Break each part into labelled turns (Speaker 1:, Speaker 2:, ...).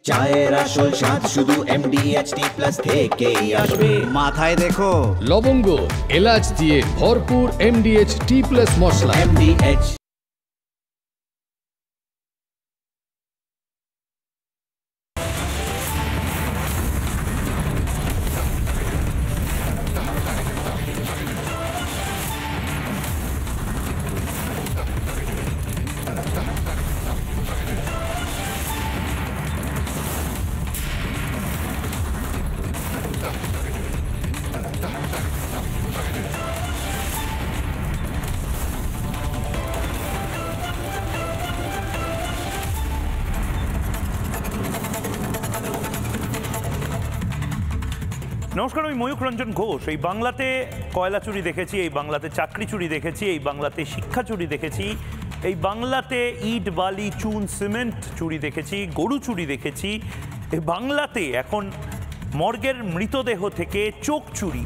Speaker 1: চায়ের আসল স্বাদ শুধু MDHT প্লাস থেকেই আসবে।
Speaker 2: মাথায় দেখো
Speaker 3: লবঙ্গ এলাচ দিয়ে ভরপুর MDHT প্লাস মশলা।
Speaker 1: MDH
Speaker 4: নমস্কার, আমি ময়ূখ রঞ্জন ঘোষ। এই বাংলাতে কয়লা চুরি দেখেছি, এই বাংলাতে চাকরি চুরি দেখেছি, এই বাংলাতে শিক্ষা চুরি দেখেছি, এই বাংলাতে ইট বালি চুন সিমেন্ট চুরি দেখেছি, গরু চুরি দেখেছি। এই বাংলাতে এখন মর্গের মৃতদেহ থেকে চোখ চুরি,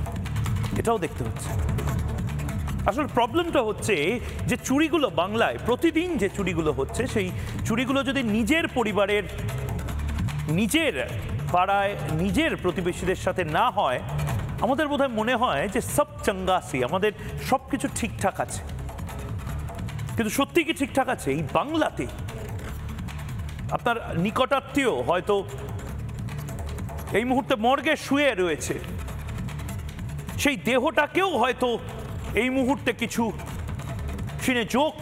Speaker 4: এটাও দেখতে হচ্ছে। আসলে প্রবলেমটা হচ্ছে যে চুরিগুলো বাংলায় প্রতিদিন যে চুরিগুলো হচ্ছে, সেই চুরিগুলো যদি নিজের পরিবারের, নিজের পাড়ায়, নিজের প্রতিবেশীদের সাথে না হয়, আমাদের বোধহয় মনে হয় যে সব চঙ্গাসি, আমাদের সব কিছু ঠিকঠাক আছে। কিন্তু সত্যি কি ঠিকঠাক আছে? এই বাংলাতে আপনার নিকটাত্মীয় হয়তো এই মুহূর্তে মর্গে শুয়ে রয়েছে, সেই দেহটাকেও হয়তো এই মুহূর্তে কিছু সিনে জোক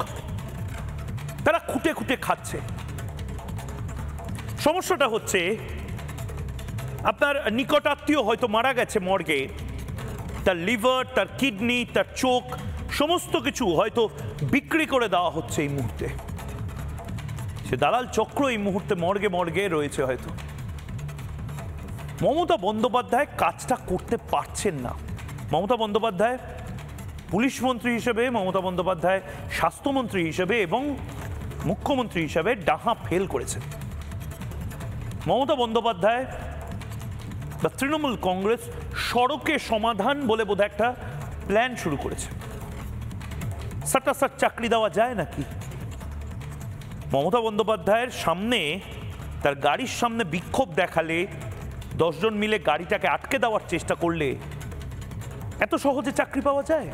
Speaker 4: তারা খুঁটে খুঁটে খাচ্ছে। সমস্যাটা হচ্ছে আপনার নিকটাত্মীয় হয়তো মারা গেছে মর্গে, তার লিভার, তার কিডনি, তার চোখ সমস্ত কিছু হয়তো বিক্রি করে দেওয়া হচ্ছে এই মুহূর্তে। সে দালাল চক্র এই মুহূর্তে মর্গে মর্গে রয়েছে হয়তো। মমতা বন্দ্যোপাধ্যায় কাজটা করতে পারছেন না। মমতা বন্দ্যোপাধ্যায় পুলিশ মন্ত্রী হিসেবে, মমতা বন্দ্যোপাধ্যায় স্বাস্থ্যমন্ত্রী হিসেবে এবং মুখ্যমন্ত্রী হিসেবে ডাহা ফেল করেছেন। মমতা বন্দ্যোপাধ্যায় বা তৃণমূল কংগ্রেস সড়কে সমাধান বলে বোধহয় একটা প্ল্যান শুরু করেছে। সাটাসাট চাকরি দেওয়া যায় নাকি? মমতা বন্দ্যোপাধ্যায়ের সামনে, তার গাড়ির সামনে বিক্ষোভ দেখালে, 10 জন মিলে গাড়িটাকে আটকে দেওয়ার চেষ্টা করলে এত সহজে চাকরি পাওয়া যায়?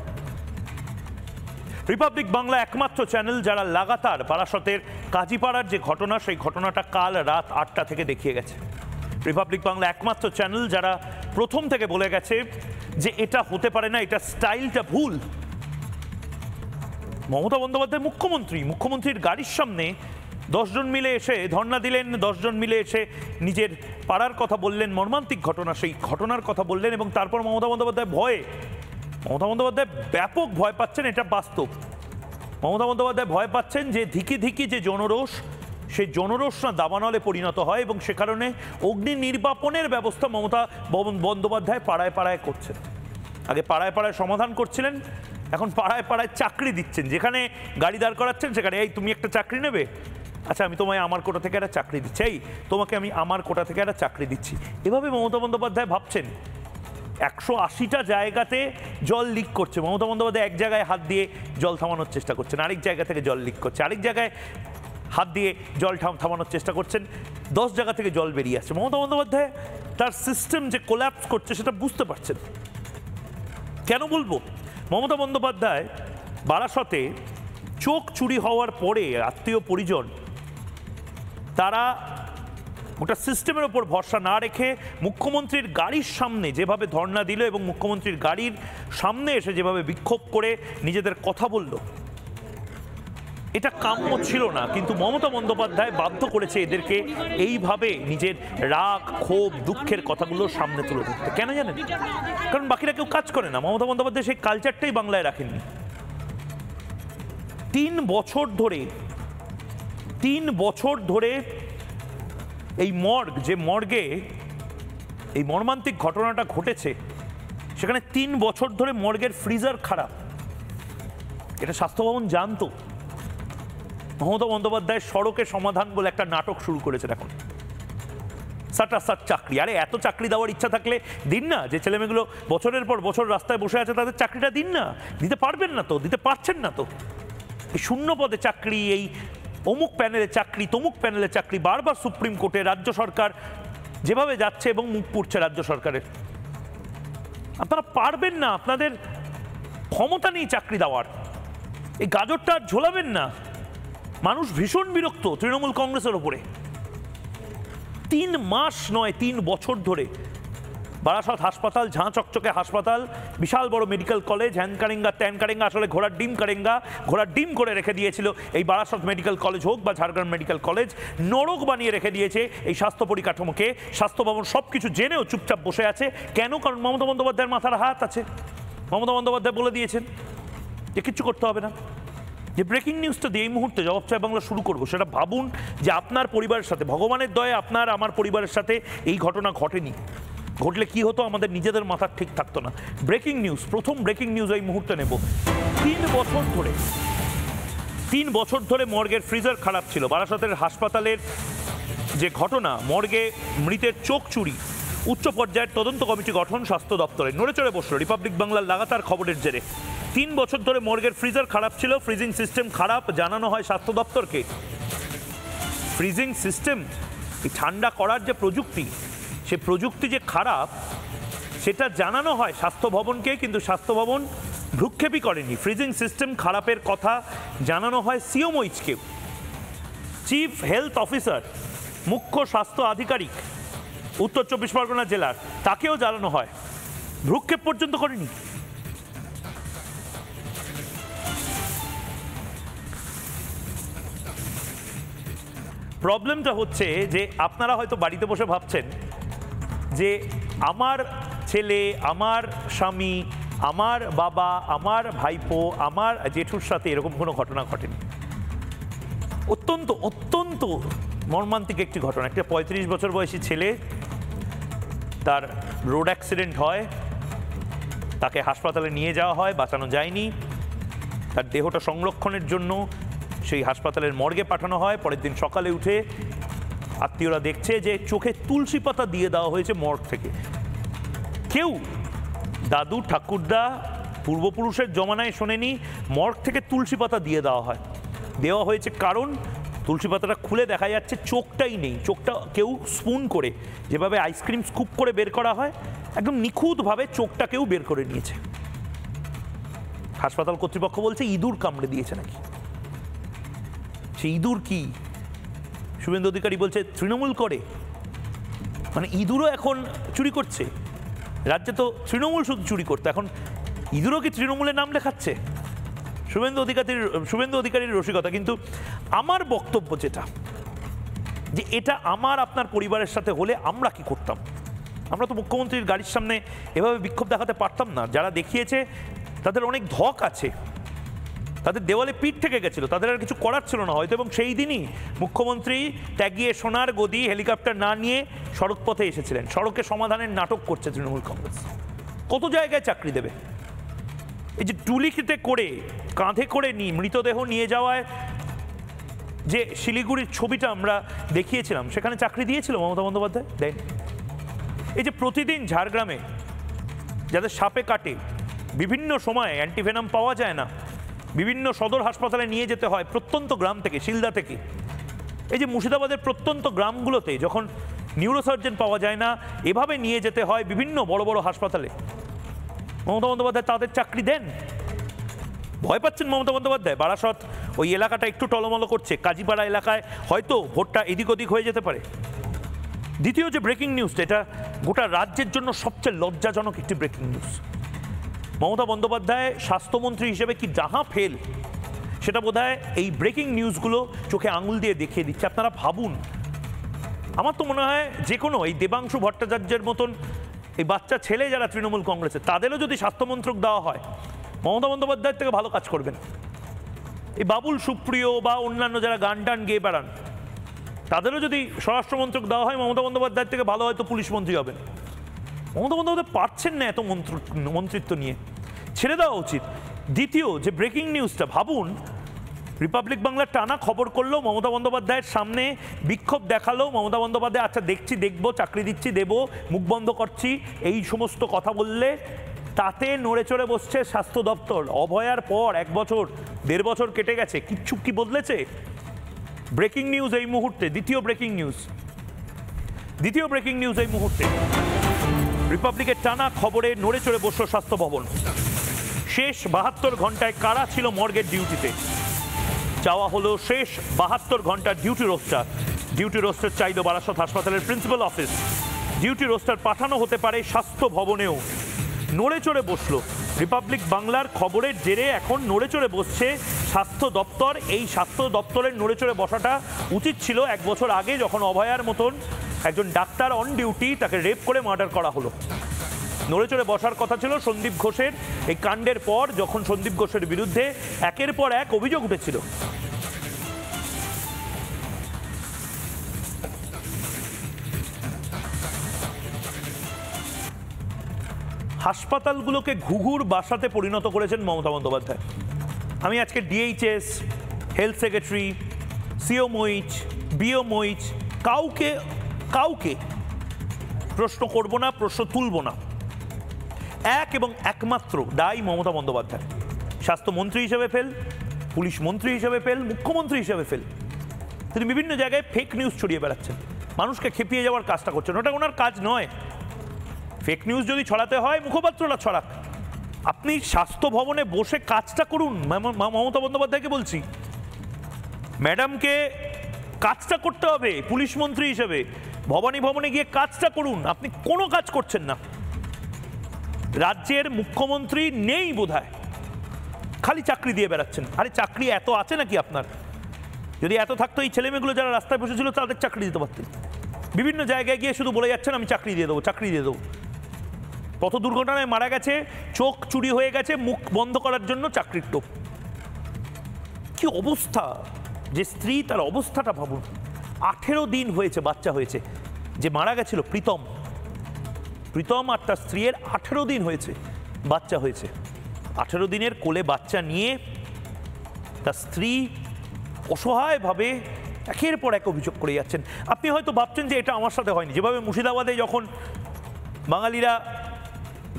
Speaker 4: রিপাবলিক বাংলা একমাত্র চ্যানেল যারা লাগাতার বারাসতের কাজীপাড়ার যে ঘটনা, সেই ঘটনাটা কাল রাত 8টা থেকে দেখিয়ে গেছে। রিপাবলিক বাংলা একমাত্র চ্যানেল যারা প্রথম থেকে বলে গেছে যে এটা হতে পারে না, এটা স্টাইলটা ভুল। মমতা বন্দ্যোপাধ্যায় মুখ্যমন্ত্রীর গাড়ির সামনে 10 জন মিলে এসে ধর্ণা দিলেন, 10 জন মিলে এসে নিজের পাড়ার কথা বললেন, মর্মান্তিক ঘটনা, সেই ঘটনার কথা বললেন। এবং তারপর মমতা বন্দ্যোপাধ্যায় ব্যাপক ভয় পাচ্ছেন, এটা বাস্তব। মমতা বন্দ্যোপাধ্যায় ভয় পাচ্ছেন যে ধিকি ধিকি যে জনরোষ, সেই জনরোষ না দাবানলে পরিণত হয়, এবং সে কারণে অগ্নি নির্বাপনের ব্যবস্থা মমতা বন্দ্যোপাধ্যায় পাড়ায় পাড়ায় করছেন। আগে পাড়ায় পাড়ায় সমাধান করছিলেন, এখন পাড়ায় পাড়ায় চাকরি দিচ্ছেন। যেখানে গাড়ি দাঁড় করাচ্ছেন সেখানে, এই তুমি একটা চাকরি নেবে, আচ্ছা আমি তোমায় আমার কোটা থেকে একটা চাকরি দিচ্ছি, এই তোমাকে আমি আমার কোটা থেকে একটা চাকরি দিচ্ছি। এভাবে মমতা বন্দ্যোপাধ্যায় ভাবছেন। 180টা জায়গাতে জল লিক করছে, মমতা বন্দ্যোপাধ্যায় এক জায়গায় হাত দিয়ে জল থামানোর চেষ্টা করছেন, আরেক জায়গা থেকে জল লিক করছে, আরেক জায়গায় হাত দিয়ে জল থামানোর চেষ্টা করছেন, 10 জায়গা থেকে জল বেরিয়ে আসছে। মমতা বন্দ্যোপাধ্যায় তার সিস্টেম যে কোল্যাপস করছে সেটা বুঝতে পারছেন। কেন বলবো? মমতা বন্দ্যোপাধ্যায় বারাসতে চোখ চুরি হওয়ার পরে আত্মীয় পরিজন তারা ওটা সিস্টেমের ওপর ভরসা না রেখে মুখ্যমন্ত্রীর গাড়ির সামনে যেভাবে ধর্ণা দিল এবং মুখ্যমন্ত্রীর গাড়ির সামনে এসে যেভাবে বিক্ষোভ করে নিজেদের কথা বলল, এটা কাম্য ছিল না। কিন্তু মমতা বন্দ্যোপাধ্যায় বাধ্য করেছে এদেরকে এইভাবে নিজের রাগ, ক্ষোভ, দুঃখের কথাগুলো সামনে তুলে ধরতে। কেন জানেন? কারণ বাকিরা কেউ কাজ করে না। মমতা বন্দ্যোপাধ্যায় সেই কালচারটাই বাংলায় রাখেননি। 3 বছর ধরে এই মর্গ, যে মর্গে এই মর্মান্তিক ঘটনাটা ঘটেছে, সেখানে 3 বছর ধরে মর্গের ফ্রিজার খারাপ। এটা স্বাস্থ্য ভবন জানতো। মমতা বন্দ্যোপাধ্যায় সড়কে সমাধান বলে একটা নাটক শুরু করেছেন এখন। সাটাসাট চাকরি, আরে এত চাকরি দেওয়ার ইচ্ছা থাকলে দিন না। যে ছেলেমেয়েগুলো বছরের পর বছর রাস্তায় বসে আছে তাদের চাকরিটা দিন না। দিতে পারবেন না তো, দিতে পারছেন না তো। এই শূন্য পদে চাকরি, এই অমুক প্যানেলে চাকরি, তমুক প্যানেলে চাকরি, বারবার সুপ্রিম কোর্টে, রাজ্য সরকার যেভাবে যাচ্ছে এবং মুখ পুড়ছে রাজ্য সরকারের। আপনারা পারবেন না, আপনাদের ক্ষমতা নেই চাকরি দেওয়ার। এই গাজরটা আর ঝোলাবেন না। মানুষ ভীষণ বিরক্ত তৃণমূল কংগ্রেসের ওপরে। 3 মাস নয় 3 বছর ধরে বারাসত হাসপাতাল, ঝাঁ চকচকে হাসপাতাল, বিশাল বড় মেডিকেল কলেজ, হ্যান কারেঙ্গা ত্যান কারেঙ্গা, আসলে ঘোড়ার ডিম কারেঙ্গা, ঘোড়ার ডিম করে রেখে দিয়েছিল এই বারাসত মেডিকেল কলেজ হোক বা ঝাড়গ্রাম মেডিকেল কলেজ। নরক বানিয়ে রেখে দিয়েছে এই স্বাস্থ্য পরিকাঠামোকে। স্বাস্থ্য ভবন সব কিছু জেনেও চুপচাপ বসে আছে। কেন? কারণ মমতা বন্দ্যোপাধ্যায়ের মাথার হাত আছে। মমতা বন্দ্যোপাধ্যায় বলে দিয়েছেন যে কিচ্ছু করতে হবে না। যে ব্রেকিং নিউজটা দিয়ে এই মুহূর্তে জবাব চাই বাংলা শুরু করবো, সেটা ভাবুন যে আপনার পরিবারের সাথে, ভগবানের দয়ে আপনার আমার পরিবারের সাথে এই ঘটনা ঘটেনি। ঘটলে কি হতো আমাদের নিজেদের মাথার ঠিক থাকতো না। ব্রেকিং নিউজ, প্রথম ব্রেকিং নিউজ এই মুহূর্তে নেব। 3 বছর ধরে মর্গের ফ্রিজার খারাপ ছিল। বারাসতের হাসপাতালের যে ঘটনা, মর্গে মৃতের চোখ চুরি, উচ্চ পর্যায়ের তদন্ত কমিটি গঠন স্বাস্থ্য দপ্তরে। নড়ে চড়ে বসলো রিপাবলিক বাংলার লাগাতার খবরের জেরে। 3 বছর ধরে মর্গের ফ্রিজার খারাপ ছিল, ফ্রিজিং সিস্টেম খারাপ, জানানো হয় স্বাস্থ্য দপ্তরকে। ফ্রিজিং সিস্টেম, এই ঠান্ডা করার যে প্রযুক্তি, সে প্রযুক্তি যে খারাপ সেটা জানানো হয় স্বাস্থ্য ভবনকে, কিন্তু স্বাস্থ্য ভবন ভ্রুক্ষেপই করেনি। ফ্রিজিং সিস্টেম খারাপের কথা জানানো হয় সিওমইচকে। চিফ হেলথ অফিসার, মুখ্য স্বাস্থ্য আধিকারিক উত্তর 24 পরগনা জেলার, তাকেও জানানো হয়, ভ্রুক্ষেপ পর্যন্ত করেনি। প্রবলেমটা হচ্ছে যে আপনারা হয়তো বাড়িতে বসে ভাবছেন যে আমার ছেলে, আমার স্বামী, আমার বাবা, আমার ভাইপো, আমার জেঠুর সাথে এরকম কোনো ঘটনা ঘটেনি। অত্যন্ত অত্যন্ত মর্মান্তিক একটি ঘটনা। একটা 35 বছর বয়সী ছেলে, তার রোড অ্যাক্সিডেন্ট হয়, তাকে হাসপাতালে নিয়ে যাওয়া হয়, বাঁচানো যায়নি। তার দেহটা সংরক্ষণের জন্য সেই হাসপাতালের মর্গে পাঠানো হয়। পরের দিন সকালে উঠে আত্মীয়রা দেখছে যে চোখে তুলসী পাতা দিয়ে দেওয়া হয়েছে মর্গ থেকে। কেউ দাদু ঠাকুরদা পূর্বপুরুষের জমানায় শোনেনি মর্গ থেকে তুলসী পাতা দিয়ে দেওয়া হয়েছে। কারণ তুলসী পাতাটা খুলে দেখা যাচ্ছে চোখটাই নেই। চোখটা কেউ স্পুন করে, যেভাবে আইসক্রিম স্কুপ করে বের করা হয়, একদম নিখুঁতভাবে চোখটা কেউ বের করে নিয়েছে। হাসপাতাল কর্তৃপক্ষ বলছে ইঁদুর কামড়ে দিয়েছে নাকি। সে ইঁদুর কি? শুভেন্দু অধিকারী বলছে তৃণমূল করে, মানে ইঁদুরও এখন চুরি করছে। রাজ্যে তো তৃণমূল শুধু চুরি করতো, এখন ইঁদুরও কি তৃণমূলের নাম লেখাচ্ছে? শুভেন্দু অধিকারীর রসিকতা। কিন্তু আমার বক্তব্য যেটা, যে এটা আমার আপনার পরিবারের সাথে হলে আমরা কি করতাম? আমরা তো মুখ্যমন্ত্রীর গাড়ির সামনে এভাবে বিক্ষোভ দেখাতে পারতাম না। যারা দেখিয়েছে তাদের অনেক ধক আছে, তাদের দেওয়ালে পিঠ থেকে গেছিল, তাদের আর কিছু করার ছিল না হয়তো। এবং সেই দিনই মুখ্যমন্ত্রী ত্যাগিয়ে সোনার গদি হেলিকপ্টার না নিয়ে সড়ক পথে এসেছিলেন। সড়কে সমাধানের নাটক করছে তৃণমূল কংগ্রেস। কত জায়গায় চাকরি দেবে? এই যে টুলিতে করে, কাঁধে করে মৃতদেহ নিয়ে যাওয়ায় যে শিলিগুড়ির ছবিটা আমরা দেখিয়েছিলাম, সেখানে চাকরি দিয়েছিল মমতা বন্দ্যোপাধ্যায়? দেন। এই যে প্রতিদিন ঝাড়গ্রামে যাদের সাপে কাটে, বিভিন্ন সময়ে অ্যান্টিভেনাম পাওয়া যায় না, বিভিন্ন সদর হাসপাতালে নিয়ে যেতে হয় প্রত্যন্ত গ্রাম থেকে, শিলদা থেকে। এই যে মুর্শিদাবাদের প্রত্যন্ত গ্রামগুলোতে যখন নিউরোসার্জন পাওয়া যায় না, এভাবে নিয়ে যেতে হয় বিভিন্ন বড় বড় হাসপাতালে। মমতা বন্দ্যোপাধ্যায় তাদের চাকরি দেন। ভয় পাচ্ছেন মমতা বন্দ্যোপাধ্যায়? বারাসত ওই এলাকাটা একটু টলমল করছে, কাজীপাড়া এলাকায় হয়তো ভোটটা এদিক ওদিক হয়ে যেতে পারে। দ্বিতীয় যে ব্রেকিং নিউজটা, এটা গোটা রাজ্যের জন্য সবচেয়ে লজ্জাজনক একটি ব্রেকিং নিউজ। মমতা বন্দ্যোপাধ্যায় স্বাস্থ্যমন্ত্রী হিসেবে কি যাহা ফেল, সেটা বোধহয় এই ব্রেকিং নিউজগুলো চোখে আঙুল দিয়ে দেখিয়ে দিচ্ছে। আপনারা ভাবুন, আমার তো মনে হয় যে কোনো এই দেবাংশু ভট্টাচার্যের মতন এই বাচ্চা ছেলে যারা তৃণমূল কংগ্রেসের, তাদেরও যদি স্বাস্থ্যমন্ত্রক দেওয়া হয়, মমতা বন্দ্যোপাধ্যায়ের থেকে ভালো কাজ করবেন। এই বাবুল সুপ্রিয় বা অন্যান্য যারা গান টান গেয়ে বেড়ান, তাদেরও যদি স্বরাষ্ট্রমন্ত্রক দেওয়া হয়, মমতা বন্দ্যোপাধ্যায়ের থেকে ভালো হয়তো পুলিশ মন্ত্রী হবেন। মমতা বন্দ্যোপাধ্যায় পারছেন না এত মন্ত্রিত্ব নিয়ে, ছেড়ে দেওয়া উচিত। দ্বিতীয় যে ব্রেকিং নিউজটা, ভাবুন, রিপাবলিক বাংলার টানা খবর করলো, মমতা বন্দ্যোপাধ্যায়ের সামনে বিক্ষোভ দেখালো, মমতা বন্দ্যোপাধ্যায় আচ্ছা দেখছি, দেখবো, চাকরি দিচ্ছি, দেবো, মুখ বন্ধ করছি, এই সমস্ত কথা বললে তাতে নড়ে চড়ে বসছে স্বাস্থ্য দপ্তর। অভয়ার পর 1 বছর 1.5 বছর কেটে গেছে, কিচ্ছু কি বদলেছে? ব্রেকিং নিউজ এই মুহূর্তে, দ্বিতীয় ব্রেকিং নিউজ এই মুহূর্তে। রিপাবলিকের টানা খবরে নড়ে চড়ে বসল স্বাস্থ্য ভবন। শেষ 72 ঘন্টায় কারা ছিল মর্গের ডিউটিতে? চাওয়া হলো শেষ 72 ঘন্টার ডিউটি রোস্টার চাইল বারাসত হাসপাতালের প্রিন্সিপাল অফিস। ডিউটি রোস্টার পাঠানো হতে পারে স্বাস্থ্য ভবনেও। নড়ে চড়ে বসলো রিপাবলিক বাংলার খবরের জেরে, এখন নড়ে চড়ে বসছে স্বাস্থ্য দপ্তর। এই স্বাস্থ্য দপ্তরের নড়ে চড়ে বসাটা উচিত ছিল 1 বছর আগে, যখন অভয়ার মতন একজন ডাক্তার অন ডিউটি, তাকে রেপ করে মার্ডার করা হলো। নড়ে চড়ে বসার কথা ছিল সন্দীপ ঘোষের এই কাণ্ডের পর, যখন সন্দীপ ঘোষের বিরুদ্ধে একের পর এক অভিযোগ উঠেছিল। হাসপাতালগুলোকে ঘুঘুর বাসাতে পরিণত করেছেন মমতা বন্দ্যোপাধ্যায়। আমি আজকে DHS, health secretary, CMOH, BMOH, কাউকে প্রশ্ন করব না, প্রশ্ন তুলব না। এক এবং একমাত্র দায়ী মমতা বন্দ্যোপাধ্যায়। স্বাস্থ্যমন্ত্রী হিসেবে ফেল, পুলিশ মন্ত্রী হিসেবে ফেল, মুখ্যমন্ত্রী হিসেবে ফেল। তিনি বিভিন্ন জায়গায় ফেক নিউজ ছড়িয়ে বেড়াচ্ছেন, মানুষকে খেপিয়ে যাওয়ার কাজটা করছেন। ওটা ওনার কাজ নয়। ফেক নিউজ যদি ছড়াতে হয় মুখপাত্ররা ছড়াক। আপনি স্বাস্থ্য ভবনে বসে কাজটা করুন। মমতা বন্দ্যোপাধ্যায়কে বলছি, ম্যাডামকে কাজটা করতে হবে। পুলিশ মন্ত্রী হিসেবে ভবানী ভবনে গিয়ে কাজটা করুন। আপনি কোনো কাজ করছেন না। রাজ্যের মুখ্যমন্ত্রী নেই বোধহয়, খালি চাকরি দিয়ে বেড়াচ্ছেন। আরে চাকরি এত আছে নাকি আপনার? যদি এত থাকতো এই ছেলেমেয়েগুলো যারা রাস্তায় বসেছিল তাদের চাকরি দিতে পারতেন। বিভিন্ন জায়গায় গিয়ে শুধু বলে যাচ্ছেন আমি চাকরি দিয়ে দেবো। পথ দুর্ঘটনায় মারা গেছে, চোখ চুরি হয়ে গেছে, মুখ বন্ধ করার জন্য চাকরির টোপ। কি অবস্থা যে স্ত্রী, তার অবস্থাটা ভাবুন। 18 দিন হয়েছে, বাচ্চা হয়েছে। যে মারা গেছিল প্রীতম আর তার স্ত্রীর 18 দিন হয়েছে, বাচ্চা হয়েছে। 18 দিনের কোলে বাচ্চা নিয়ে তার স্ত্রী অসহায়ভাবে একের পর এক অভিযোগ করে যাচ্ছেন। আপনি হয়তো ভাবছেন যে এটা আমার সাথে হয়নি। যেভাবে মুর্শিদাবাদে যখন বাঙালিরা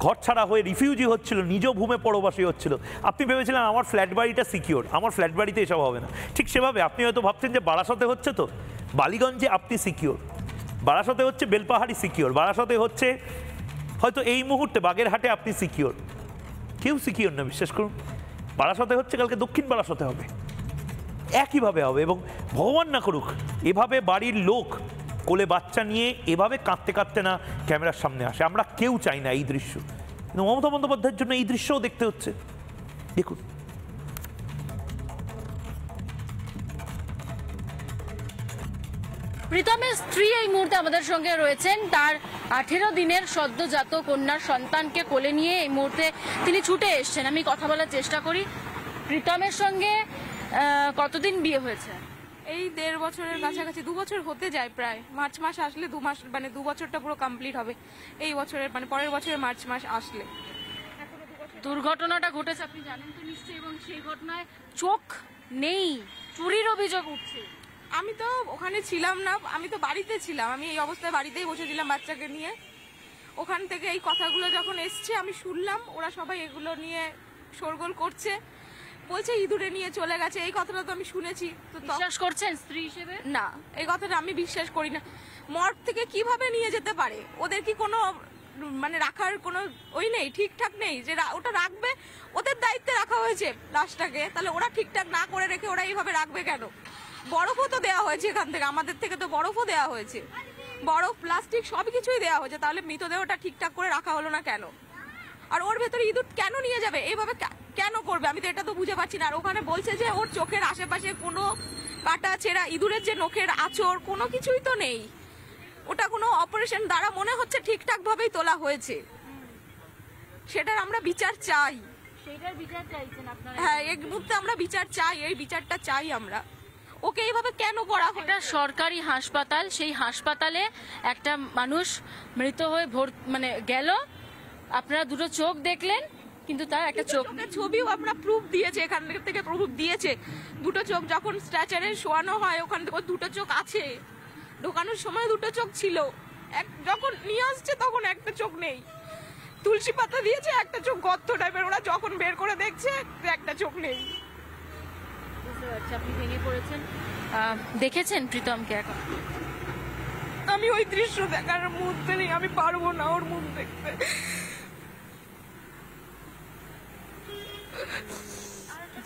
Speaker 4: ঘর ছাড়া হয়ে রিফিউজি হচ্ছিল, নিজ ভূমে পরবাসী হচ্ছিল, আপনি ভেবেছিলেন আমার ফ্ল্যাট বাড়িটা সিকিওর, আমার ফ্ল্যাট বাড়িতে এসব হবে না। ঠিক সেভাবে আপনি হয়তো ভাবছেন যে বারাসতে হচ্ছে, তো বালিগঞ্জে আপনি সিকিওর, বারাসতে হচ্ছে বেলপাহাড়ি সিকিওর, বারাসতে হচ্ছে হয়তো এই মুহূর্তে বাগেরহাটে আপনি সিকিওর। কেউ সিকিওর না, বিশ্বাস করুন। বারাসতে হচ্ছে, কালকে দক্ষিণ বারাসতে হবে, একইভাবে হবে। এবং ভগবান না করুক এভাবে বাড়ির লোক কোলে বাচ্চা নিয়ে এভাবে কাঁদতে কাঁদতে না ক্যামেরার সামনে আসে। আমরা কেউ চাই না এই দৃশ্য, কিন্তু মমতা বন্দ্যোপাধ্যায়ের জন্য এই দৃশ্যও দেখতে হচ্ছে। দেখুন,
Speaker 2: প্রীতমের স্ত্রী এই মুহূর্তে আমাদের সঙ্গে রয়েছেন। তার 18 দিনের সদ্যজাত কন্যার সন্তানকে কোলে নিয়ে এই মুহূর্তে তিনি ছুটে এসছেন। আমি কথা বলার চেষ্টা করি। প্রীতমের সঙ্গে কতদিন বিয়ে হয়েছে?
Speaker 5: এই 1.5 বছরের কাছাকাছি, 2 বছর হতে যায় প্রায়। মার্চ মাস আসলে 2 মাস, মানে 2 বছরটা পুরো কমপ্লিট হবে এই বছরের, মানে পরের বছরের মার্চ মাস আসলে।
Speaker 2: দুর্ঘটনাটা ঘটেছে আপনি জানেন তো নিশ্চয়ই, এবং সেই ঘটনায় চোখ নেই, চুরির অভিযোগ উঠছে।
Speaker 5: আমি তো ওখানে ছিলাম না, আমি তো বাড়িতে ছিলাম। আমি এই অবস্থায় বাড়িতেই বসেছিলাম বাচ্চাকে নিয়ে। ওখান থেকে এই কথাগুলো যখন এসছে আমি শুনলাম, ওরা সবাই এগুলো নিয়ে শোরগোল করছে, বলছে ইঁদুরে নিয়ে চলে গেছে। এই কথাটা তো আমি শুনেছি। তো
Speaker 2: বিশ্বাস করছেন স্ত্রী হিসেবে?
Speaker 5: না, এই কথাটা আমি বিশ্বাস করি না। মর্গ থেকে কিভাবে নিয়ে যেতে পারে? ওদের কি কোনো মানে রাখার কোনো ওই নেই, ঠিকঠাক নেই যে ওটা রাখবে? ওদের দায়িত্বে রাখা হয়েছে লাশটাকে, তাহলে ওরা ঠিকঠাক না করে রেখে ওরা এইভাবে রাখবে কেন? বরফও তো দেওয়া হয়েছে এখান থেকে, আমাদের থেকে তো বরফও দেওয়া হয়েছে, বরফ, প্লাস্টিক সবকিছুই দেওয়া হয়েছে। তাহলে মৃতদেহটা ঠিকঠাক করে রাখা হলো না কেন? আর ওর ভেতরে ইঁদুর কেন নিয়ে যাবে? এইভাবে কেন করবে? আমি তো এটা তো বুঝে পাচ্ছি না। আর ওখানে বলছে যে ওর চোখের আশেপাশে কোনো কাটা ছেঁড়া, ইঁদুরের যে নখের আঁচড়, কোনো কিছুই তো নেই। ওটা কোনো অপারেশন দ্বারা মনে হচ্ছে ঠিকঠাক ভাবেই তোলা হয়েছে। সেটার আমরা বিচার চাই।
Speaker 2: সেটার বিচার চাইছেন আপনারা?
Speaker 5: হ্যাঁ, এই মুহূর্তে আমরা বিচার চাই, এই বিচারটা চাই আমরা। ওকে এইভাবে কেন করা হয়?
Speaker 2: এটা সরকারি হাসপাতাল, সেই হাসপাতালে একটা মানুষ মৃত হয়ে মানে গেল, আপনারা দুটো চোখ দেখলেন, কিন্তু তার একটা চোখের
Speaker 5: ছবিও আমরা প্রুফ দিয়েছে, এখান থেকে প্রুফ দিয়েছে। দুটো চোখ যখন স্ট্রেচারে শোয়ানো হয় ওখান থেকে দুটো চোখ আছে, ঢোকানোর সময় দুটো চোখ ছিল, যখন নিয়ে আসছে তখন একটা চোখ নেই। তুলসী পাতা দিয়েছে, একটা চোখ গর্ত টাইপের, ওরা যখন বের করে দেখছে একটা চোখ নেই।
Speaker 2: বুঝতে পারছি আপনি ভেঙে পড়েছেন। দেখেছেন প্রীতমকে এখন?
Speaker 5: আমি ওই দৃশ্য দেখার মুহূর্তে নেই, আমি পারবো না ওর মুখ দেখতে।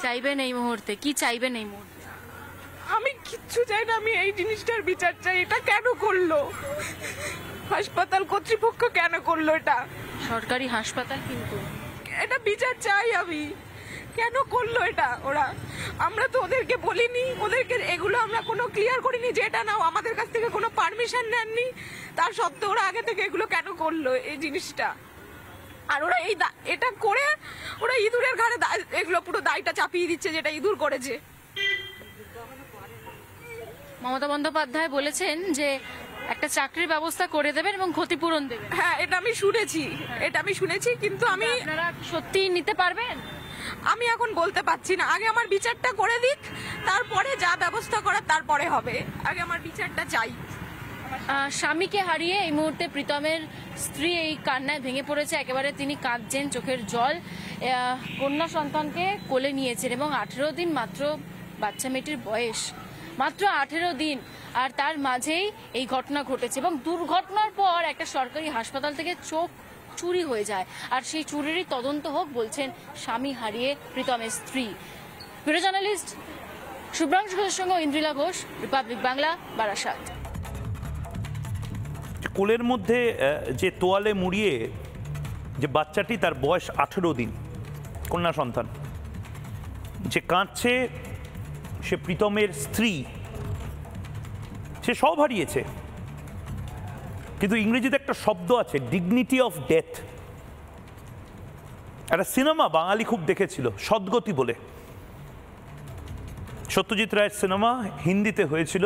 Speaker 2: চাইবেন এই মুহূর্তে, কি চাইবেন এই মুহূর্তে?
Speaker 5: আমি কিচ্ছু চাই না, আমি এই জিনিসটার বিচার চাই। এটা কেন করলো হাসপাতাল কর্তৃপক্ষ, কেন করলো এটা?
Speaker 2: সরকারি হাসপাতাল, কিন্তু
Speaker 5: এটা বিচার চাই আমি। কেন করলো এটা ওরা? আমরা তো ওদেরকে বলিনি, ওদেরকে এগুলো আমরা কোনো ক্লিয়ার করিনি যে এটা নাও, আমাদের কাছ থেকে কোনো পারমিশন নেননি। তার সত্ত্বেও ওরা আগে থেকে এগুলো কেন করলো এই জিনিসটা? আর ওরা এটা করে ওরা ইঁদুরের ঘাড়ে এগুলো পুরো দায়টা চাপিয়ে দিচ্ছে, যেটা ইঁদুর করেছে।
Speaker 2: মমতা বন্দ্যোপাধ্যায় বলেছেন যে একটা চাকরির ব্যবস্থা করে দেবেন এবং ক্ষতিপূরণ দেবেন।
Speaker 5: হ্যাঁ, এটা আমি শুনেছি, কিন্তু আমি
Speaker 2: আপনারা সত্যি নিতে পারবেন?
Speaker 5: আমি এখন বলতে পারছি না। আগে আমার বিচারটা করে দিক, তারপরে যা ব্যবস্থা করার তারপরে হবে। আগে আমার বিচারটা চাই।
Speaker 2: স্বামীকে হারিয়ে এই মুহূর্তে প্রীতমের স্ত্রী এই কান্নায় ভেঙে পড়েছে, একেবারে তিনি কাঁদছেন, চোখের জল। কন্যা সন্তানকে কোলে নিয়েছেন এবং 18 দিন মাত্র বাচ্চা মেয়েটির বয়স, মাত্র 18 দিন। আর তার মাঝেই এই ঘটনা ঘটেছে এবং দুর্ঘটনার পর একটা সরকারি হাসপাতাল থেকে চোখ চুরি হয়ে যায়, আর সেই চুরিরই তদন্ত হোক বলছেন স্বামী হারিয়ে প্রীতমের স্ত্রী। ভিডিও জার্নালিস্ট শুভ্রাংশু ঘোষের সঙ্গে ইন্দ্রিলা ঘোষ, রিপাবলিক বাংলা, বারাসাত।
Speaker 4: কোলের মধ্যে যে তোয়ালে মুড়িয়ে যে বাচ্চাটি, তার বয়স 18 দিন, কন্যা সন্তান, যে কাঁদছে, সে প্রীতমের স্ত্রী, সে সব হারিয়েছে। কিন্তু ইংরেজিতে একটা শব্দ আছে, ডিগনিটি অফ ডেথ। একটা সিনেমা বাঙালি খুব দেখেছিল, সদ্গতি বলে, সত্যজিৎ রায়ের সিনেমা, হিন্দিতে হয়েছিল।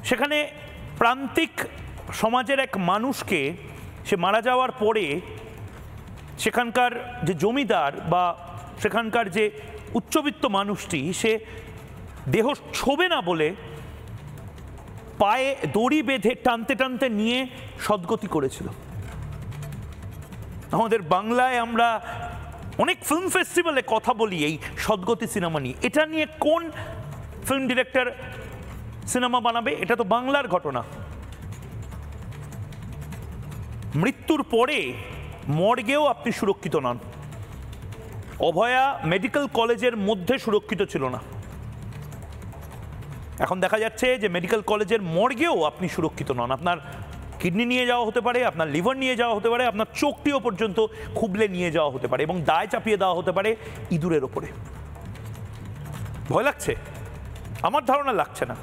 Speaker 4: সেখানে প্রান্তিক সমাজের এক মানুষকে, সে মারা যাওয়ার পরে সেখানকার যে জমিদার বা সেখানকার যে উচ্চবিত্ত মানুষটি, সে দেহ ছোবে না বলে পায়ে দড়ি বেঁধে টানতে টানতে নিয়ে সদ্গতি করেছিল। আমাদের বাংলায় আমরা অনেক ফিল্ম ফেস্টিভ্যালে কথা বলি এই সদ্গতি সিনেমা নিয়ে। এটা নিয়ে কোন ফিল্ম ডিরেক্টর সিনেমা বানাবে? এটা তো বাংলার ঘটনা। মৃত্যুর পরে মর্গেও আপনি সুরক্ষিত নন। অভয়া মেডিকেল কলেজের মধ্যে সুরক্ষিত ছিল না, এখন দেখা যাচ্ছে যে মেডিকেল কলেজের মর্গেও আপনি সুরক্ষিত নন। আপনার কিডনি নিয়ে যাওয়া হতে পারে, আপনার লিভার নিয়ে যাওয়া হতে পারে, আপনার চোখটিও পর্যন্ত খুবলে নিয়ে যাওয়া হতে পারে এবং দায় চাপিয়ে দেওয়া হতে পারে ইঁদুরের ওপরে। ভয় লাগছে? আমার ধারণা লাগছে না।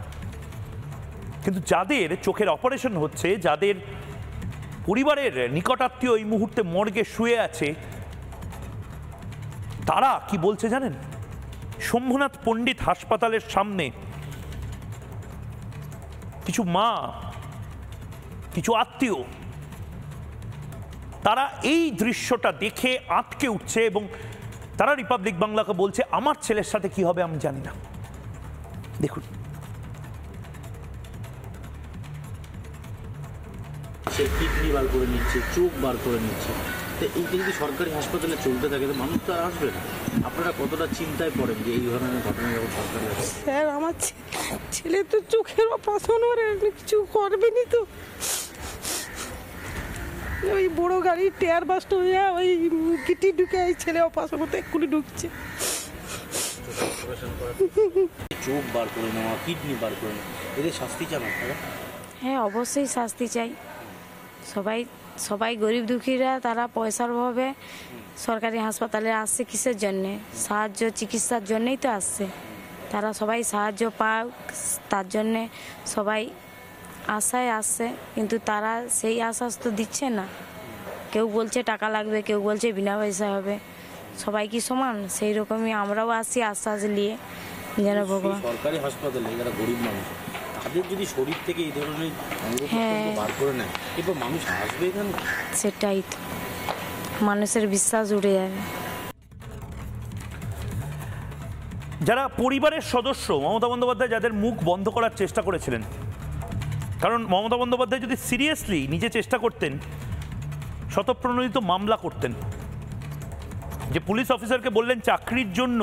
Speaker 4: কিন্তু যাদের চোখের অপারেশন হচ্ছে, যাদের পরিবারের নিকটাত্মীয় এই মুহূর্তে মর্গে শুয়ে আছে, তারা কি বলছে জানেন? শম্ভুনাথ পণ্ডিত হাসপাতালের সামনে কিছু মা, কিছু আত্মীয়, তারা এই দৃশ্যটা দেখে আটকে উঠছে এবং তারা রিপাবলিক বাংলাকে বলছে, আমার ছেলের সাথে কি হবে আমি জানি না। দেখুন,
Speaker 6: সে কিডনি বার করে নিচ্ছে, চোখ বার করে নিচ্ছে। তো এইটা যদি সরকারি হাসপাতালে চলতে থাকে তো মানুষ তো আর আসবে না। আপনারা কতটা চিন্তায় পড়েন যে এই ধরনের ঘটনা যখন সরকারি আসে?
Speaker 7: স্যার, আমার ছেলে তো চোখের অপারেশন কিছু করবেনি তো। ওই বড় গাড়ি টায়ার বাস্ট হয়ে ওই কিটি ঢুকে এই ছেলে অপারেশন করতে এক্ষুনি ঢুকছে।
Speaker 6: চোখ বার করে নেওয়া, কিডনি বার করে নেওয়া, এদের শাস্তি চান আপনারা?
Speaker 8: হ্যাঁ, অবশ্যই শাস্তি চাই। সবাই গরিব দুঃখীরা, তারা পয়সার অভাবে সরকারি হাসপাতালে আসছে কিসের জন্যে? সাহায্য, চিকিৎসার জন্যই তো আসছে। তারা সবাই সাহায্য পাক, তার জন্যে সবাই আশায় আসছে, কিন্তু তারা সেই আশ্বাস তো দিচ্ছে না। কেউ বলছে টাকা লাগবে, কেউ বলছে বিনা পয়সা হবে। সবাই কি সমান? সেই রকমই আমরাও আসি আশ্বাস নিয়ে, যেন ভগবান।
Speaker 6: সরকারি হাসপাতালে যারা গরিব মানুষ, তাদের যদি শরীর থেকে এই ধরনের অঙ্গ বার করে নেয়, এরপর মানুষ আসবে এখানে?
Speaker 8: সেটাই তো, মানুষের বিশ্বাস উঠে যাবে।
Speaker 4: যারা পরিবারের সদস্য, মমতা বন্দ্যোপাধ্যায় যাদের মুখ বন্ধ করার চেষ্টা করেছিলেন, কারণ মমতা বন্দ্যোপাধ্যায় যদি সিরিয়াসলি নিজে চেষ্টা করতেন, স্বতঃপ্রণোদিত মামলা করতেন। যে পুলিশ অফিসারকে বললেন চাকরির জন্য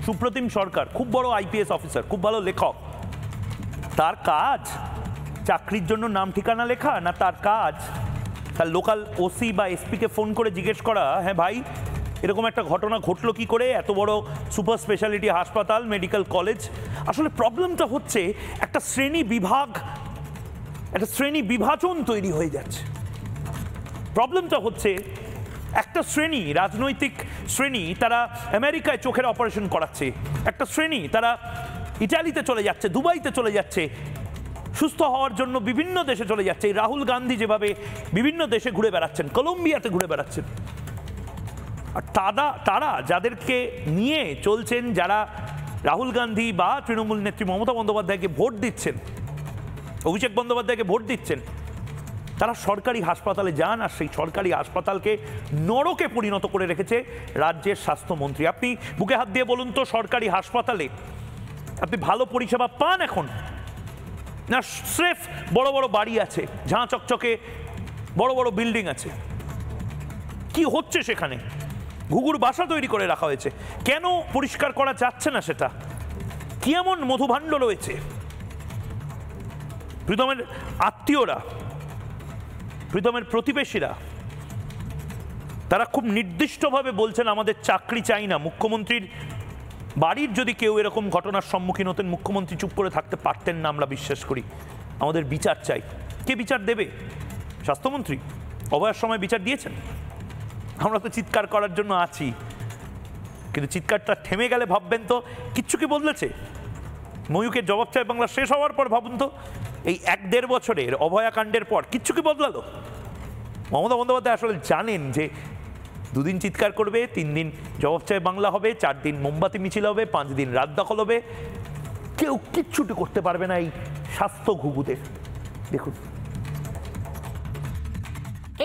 Speaker 4: সুপ্রতিম সরকার খুব বড় আইপিএস অফিসার, খুব ভালো লেখক, তার কাজ চাকরির জন্য নাম ঠিকানা লেখা, না তার কাজ তার লোকাল ওসি বা এসপিকে ফোন করে জিজ্ঞেস করা, হ্যাঁ ভাই এরকম একটা ঘটনা ঘটলো কি করে, এত বড় সুপার স্পেশালিটি হাসপাতাল, মেডিকেল কলেজ। আসলে প্রবলেমটা হচ্ছে একটা শ্রেণী বিভাজন তৈরি হয়ে যাচ্ছে। প্রবলেমটা হচ্ছে একটা শ্রেণী, রাজনৈতিক শ্রেণী, তারা আমেরিকায় চোখের অপারেশন করাচ্ছে, একটা শ্রেণী তারা ইটালিতে চলে যাচ্ছে, দুবাইতে চলে যাচ্ছে, সুস্থ হওয়ার জন্য বিভিন্ন দেশে চলে যাচ্ছে। রাহুল গান্ধী যেভাবে বিভিন্ন দেশে ঘুরে বেড়াচ্ছেন, কলম্বিয়াতে ঘুরে বেড়াচ্ছেন, আর তারা যাদেরকে নিয়ে চলছেন, যারা রাহুল গান্ধী বা তৃণমূল নেত্রী মমতা বন্দ্যোপাধ্যায়কে ভোট দিচ্ছেন, অভিষেক বন্দ্যোপাধ্যায়কে ভোট দিচ্ছেন, তারা সরকারি হাসপাতালে যান, আর সেই সরকারি হাসপাতালকে নরকে পরিণত করে রেখেছে রাজ্যের স্বাস্থ্যমন্ত্রী। আপনি বুকে হাত দিয়ে বলুন তো, সরকারি হাসপাতালে আপনি ভালো পরিষেবা পান এখন, না স্রেফ বড় বড় বাড়ি আছে, ঝাঁ চকচকে বড় বড় বিল্ডিং আছে? কি হচ্ছে সেখানে? ঘুঘুর বাসা তৈরি করে রাখা হয়েছে। কেন পরিষ্কার করা যাচ্ছে না সেটা? কি এমন মধুভাণ্ড রয়েছে? প্রীতমের আত্মীয়রা, প্রীতমের প্রতিবেশীরা, তারা খুব নির্দিষ্টভাবে বলছেন আমাদের চাকরি চাই না। মুখ্যমন্ত্রীর বাড়ির যদি কেউ এরকম ঘটনার সম্মুখীন হতেন, মুখ্যমন্ত্রী চুপ করে থাকতে পারতেন না, আমরা বিশ্বাস করি। আমাদের বিচার চাই। কে বিচার দেবে? স্বাস্থ্যমন্ত্রী অভয়ার সময় বিচার দিয়েছেন? আমরা তো চিৎকার করার জন্য আছি, কিন্তু চিৎকারটা থেমে গেলে ভাববেন তো কিচ্ছু কি বদলেছে? ময়ূকের জবাব চাই বাংলা শেষ হওয়ার পর ভাবুন তো, এই 1-1.5 বছরের অভয়াকাণ্ডের পর কিচ্ছু কি বদলালো? মমতা বন্দ্যোপাধ্যায় আসলে জানেন যে 2 দিন চিৎকার করবে, 3 দিন জবাব চাই বাংলা হবে, 4 দিন মোমবাতি মিছিল হবে, 5 দিন রাত দখল হবে, কেউ কিচ্ছুটি করতে পারবে না এই স্বাস্থ্য ঘুঘুদের। দেখুন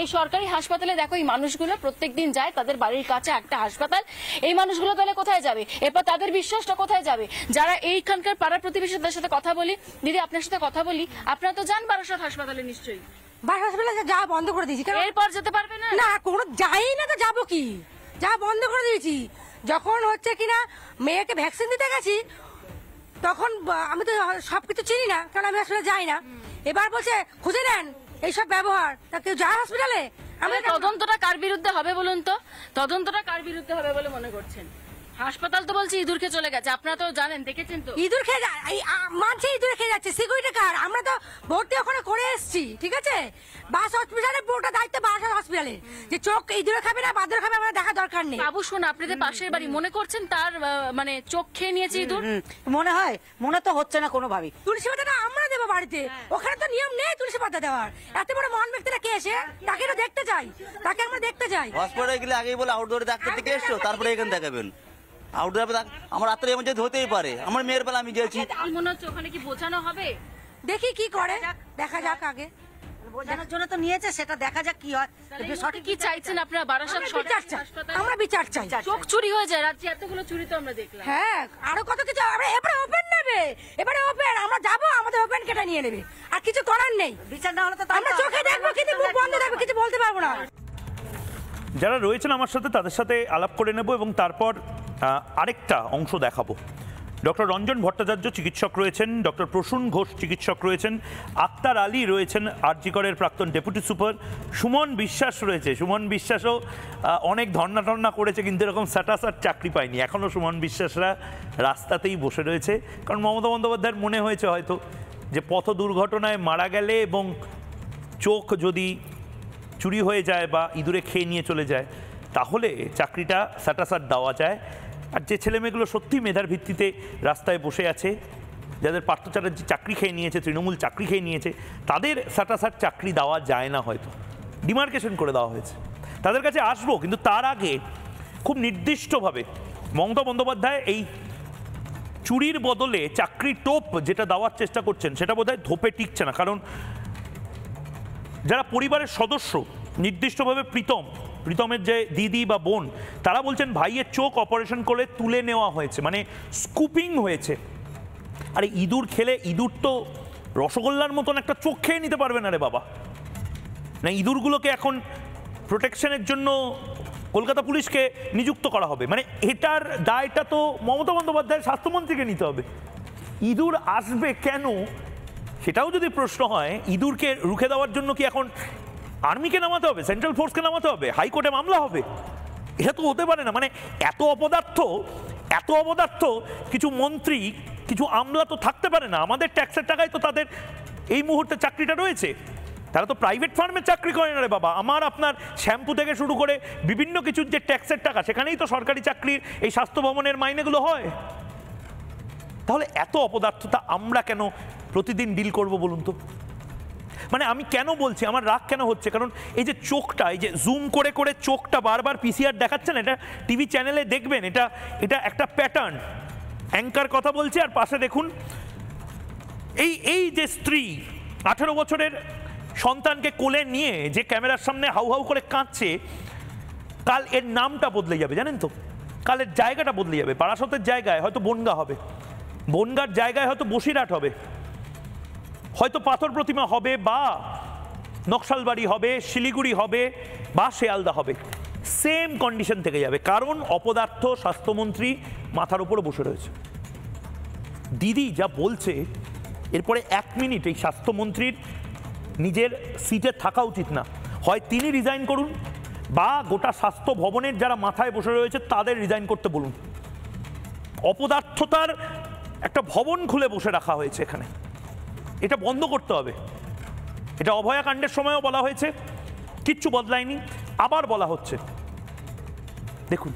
Speaker 2: এই সরকারি হাসপাতালে দেখো, এই মানুষগুলো প্রত্যেকদিন যায়, তাদের বাড়ির কাছে একটা হাসপাতাল, এই মানুষগুলো তাহলে কোথায় যাবে? এরপর তাদের বিশ্বাসটা কোথায় যাবে? যারা এইখানকার পাড়া প্রতিবেশীদের সাথে কথা বলি, দিদি আপনার সাথে কথা বলি, আপনারা তো যান বারাসাত হাসপাতালে নিশ্চয়ই?
Speaker 9: বারাসাত হাসপাতালে যা বন্ধ করে দিয়েছি।
Speaker 2: এরপর যেতে পারবে না?
Speaker 9: না, কোনো যাই না, তো যাবো কি? যা বন্ধ করে দিয়েছি। যখন হচ্ছে কিনা মেয়েকে ভ্যাকসিন দিতে গেছি, তখন আমি তো সবকিছু চিনি না, কারণ আমি আসলে যাই না। এবার বলছে খুঁজে নেন এইসব ব্যবহার, তা কেউ যায় হসপিটালে?
Speaker 2: তদন্তটা কার বিরুদ্ধে হবে বলুন তো? তদন্তটা কার বিরুদ্ধে হবে বলে মনে করছেন? হাসপাতাল তো বলছি ইঁদুর খেয়ে চলে গেছে, আপনারা তো জানেন, দেখেছেন তো।
Speaker 9: ইঁদুর খেয়ে মানছে, ইঁদুর খেয়ে যাচ্ছে, সিকিউরিটি কার? আমরা তো ভর্তি ওখানে করে এসেছি, ঠিক আছে? বাস হসপিটালের পুরোটা দায়িত্ব বারাসাত হসপিটালের, যে চোখ ইঁদুরে খাবে না বাদুরে খাবে আমরা দেখা দরকার নেই।
Speaker 2: বাবু শোন, আপনাদের পাশের বাড়ি, মনে করছেন তার মানে চোখ খেয়ে নিয়েছে ইঁদুর?
Speaker 10: মনে হয়, মনে তো হচ্ছে না কোনোভাবেই।
Speaker 9: তুলসী পাতাটা আমরা দেবো বাড়িতে, ওখানে তো নিয়ম নেই তুলসী পাতা দেওয়ার। এত বড় মহান ব্যক্তিরা কে এসে, তাকে তো দেখতে চাই, তাকে আমরা দেখতে চাই।
Speaker 11: হসপিটালে গেলে আগেই বলে আউটডোরে ডাক্তার থেকে এসছো, তারপরে এখানে দেখাবেন। আউটডোরে আমার রাত্রে এমার্জেন্সি হতেই পারে, আমার মেয়ের বেলা আমি গেছি।
Speaker 2: মনে হচ্ছে ওখানে কি বোঝানো হবে,
Speaker 9: দেখি কি করে, দেখা যাক আগে।
Speaker 10: বোঝানোর জন্য তো নিয়েছে, সেটা দেখা যাক কি হয়।
Speaker 2: সঠিক কি চাইছেন আপনারা? বারাসাত হাসপাতাল
Speaker 9: আমরা বিচার চাই।
Speaker 2: চোখ চুরি হয়ে যায় রাত্রি, এতগুলো চুরি তো আমরা দেখলাম।
Speaker 9: হ্যাঁ, আরো কত কিছু। এবারে ওপেন নেবে, এবারে ওপেন, আমরা যাবো, আমাদের ওপেন কেটে নিয়ে নেবে, আর কিছু করার নেই।
Speaker 10: বিচার না হলে তো
Speaker 9: আমরা চোখে দেখবো, কিন্তু মুখ বন্ধ দেখবো, কিছু বলতে পারবো না।
Speaker 4: যারা রয়েছেন আমার সাথে তাদের সাথে আলাপ করে নেব, এবং তারপর আরেকটা অংশ দেখাবো। ডক্টর রঞ্জন ভট্টাচার্য চিকিৎসক রয়েছেন, ডক্টর প্রসূন ঘোষ চিকিৎসক রয়েছেন, আক্তার আলী রয়েছেন আর.জি. করের প্রাক্তন ডেপুটি সুপার, সুমন বিশ্বাস রয়েছে। সুমন বিশ্বাসও অনেক ধর্না টর্না করেছে, কিন্তু এরকম স্যাটাসার চাকরি পায়নি। এখনও সুমন বিশ্বাসরা রাস্তাতেই বসে রয়েছে, কারণ মমতা বন্দ্যোপাধ্যায়ের মনে হয়েছে হয়তো যে পথ দুর্ঘটনায় মারা গেলে এবং চোখ যদি চুরি হয়ে যায় বা ইঁদুরে খেয়ে নিয়ে চলে যায়, তাহলে চাকরিটা স্যাটাসার দেওয়া যায়। আর যে ছেলেমেয়েগুলো সত্যি মেধার ভিত্তিতে রাস্তায় বসে আছে, যাদের পার্থ চ্যাটার্জি চাকরি খেয়ে নিয়েছে, তৃণমূল চাকরি খেয়ে নিয়েছে, তাদের স্যাটাসার চাকরি দেওয়া যায় না, হয়তো ডিমার্কেশন করে দেওয়া হয়েছে। তাদের কাছে আসবো, কিন্তু তার আগে খুব নির্দিষ্টভাবে মমতা বন্দ্যোপাধ্যায় এই চুরির বদলে চাকরি টোপ যেটা দেওয়ার চেষ্টা করছেন, সেটা বোধহয় ধোপে টিকছে না। কারণ যারা পরিবারের সদস্য, নির্দিষ্টভাবে প্রীতমের যে দিদি বা বোন, তারা বলছেন ভাইয়ের চোখ অপারেশন করে তুলে নেওয়া হয়েছে, মানে স্কুপিং হয়েছে। আরে ইঁদুর খেলে, ইঁদুর তো রসগোল্লার মতন একটা চোখ খেয়ে নিতে পারবে না রে বাবা। না, ইঁদুরগুলোকে এখন প্রোটেকশনের জন্য কলকাতা পুলিশকে নিযুক্ত করা হবে, মানে এটার দায়টা তো মমতা বন্দ্যোপাধ্যায়ের স্বাস্থ্যমন্ত্রীকে নিতে হবে। ইঁদুর আসবে কেন সেটাও যদি প্রশ্ন হয়, ইঁদুরকে রুখে দেওয়ার জন্য কি এখন আর্মিকে নামাতে হবে, সেন্ট্রাল ফোর্সকে নামাতে হবে, হাইকোর্টে মামলা হবে? এটা তো হতে পারে না। মানে এত অপদার্থ কিছু মন্ত্রী, কিছু আমলা তো থাকতে পারে না। আমাদের ট্যাক্সের টাকায় তো তাদের এই মুহূর্তে চাকরিটা রয়েছে। তারা তো প্রাইভেট ফার্মে চাকরি করে না রে বাবা। আমার আপনার শ্যাম্পু থেকে শুরু করে বিভিন্ন কিছুর যে ট্যাক্সের টাকা, সেখানেই তো সরকারি চাকরির এই স্বাস্থ্য ভবনের মাইনেগুলো হয়। তাহলে এত অপদার্থতা আমরা কেন প্রতিদিন ডিল করব বলুন তো? মানে আমি কেন বলছি, আমার রাগ কেন হচ্ছে, কারণ এই যে চোখটা, এই যে জুম করে করে চোখটা বারবার পিসিআর দেখাচ্ছেন, এটা টিভি চ্যানেলে দেখবেন, এটা একটা প্যাটার্ন। অ্যাঙ্কার কথা বলছে আর পাশে দেখুন এই যে স্ত্রী 18 বছরের সন্তানকে কোলে নিয়ে যে ক্যামেরার সামনে হাউ হাউ করে কাঁদছে, কাল এর নামটা বদলে যাবে জানেন তো, কালের জায়গাটা বদলে যাবে। বারাসতের জায়গায় হয়তো বনগা হবে, বনগার জায়গায় হয়তো বসিরহাট হবে, হয়তো পাথর প্রতিমা হবে, বা নকশালবাড়ি হবে, শিলিগুড়ি হবে, বা শিয়ালদা হবে। সেম কন্ডিশন থেকে যাবে, কারণ অপদার্থ স্বাস্থ্যমন্ত্রী মাথার উপরে বসে রয়েছে। দিদি যা বলছে, এরপরে 1 মিনিট এই স্বাস্থ্যমন্ত্রীর নিজের সিটে থাকা উচিত না। হয় তিনি রিজাইন করুন, বা গোটা স্বাস্থ্য ভবনের যারা মাথায় বসে রয়েছে তাদের রিজাইন করতে বলুন। অপদার্থতার একটা ভবন খুলে বসে রাখা হয়েছে এখানে, এটা বন্ধ করতে হবে। এটা অভয়াকাণ্ডের সময়ও বলা হয়েছে, কিচ্ছু বদলায়নি, আবার বলা হচ্ছে। দেখুন,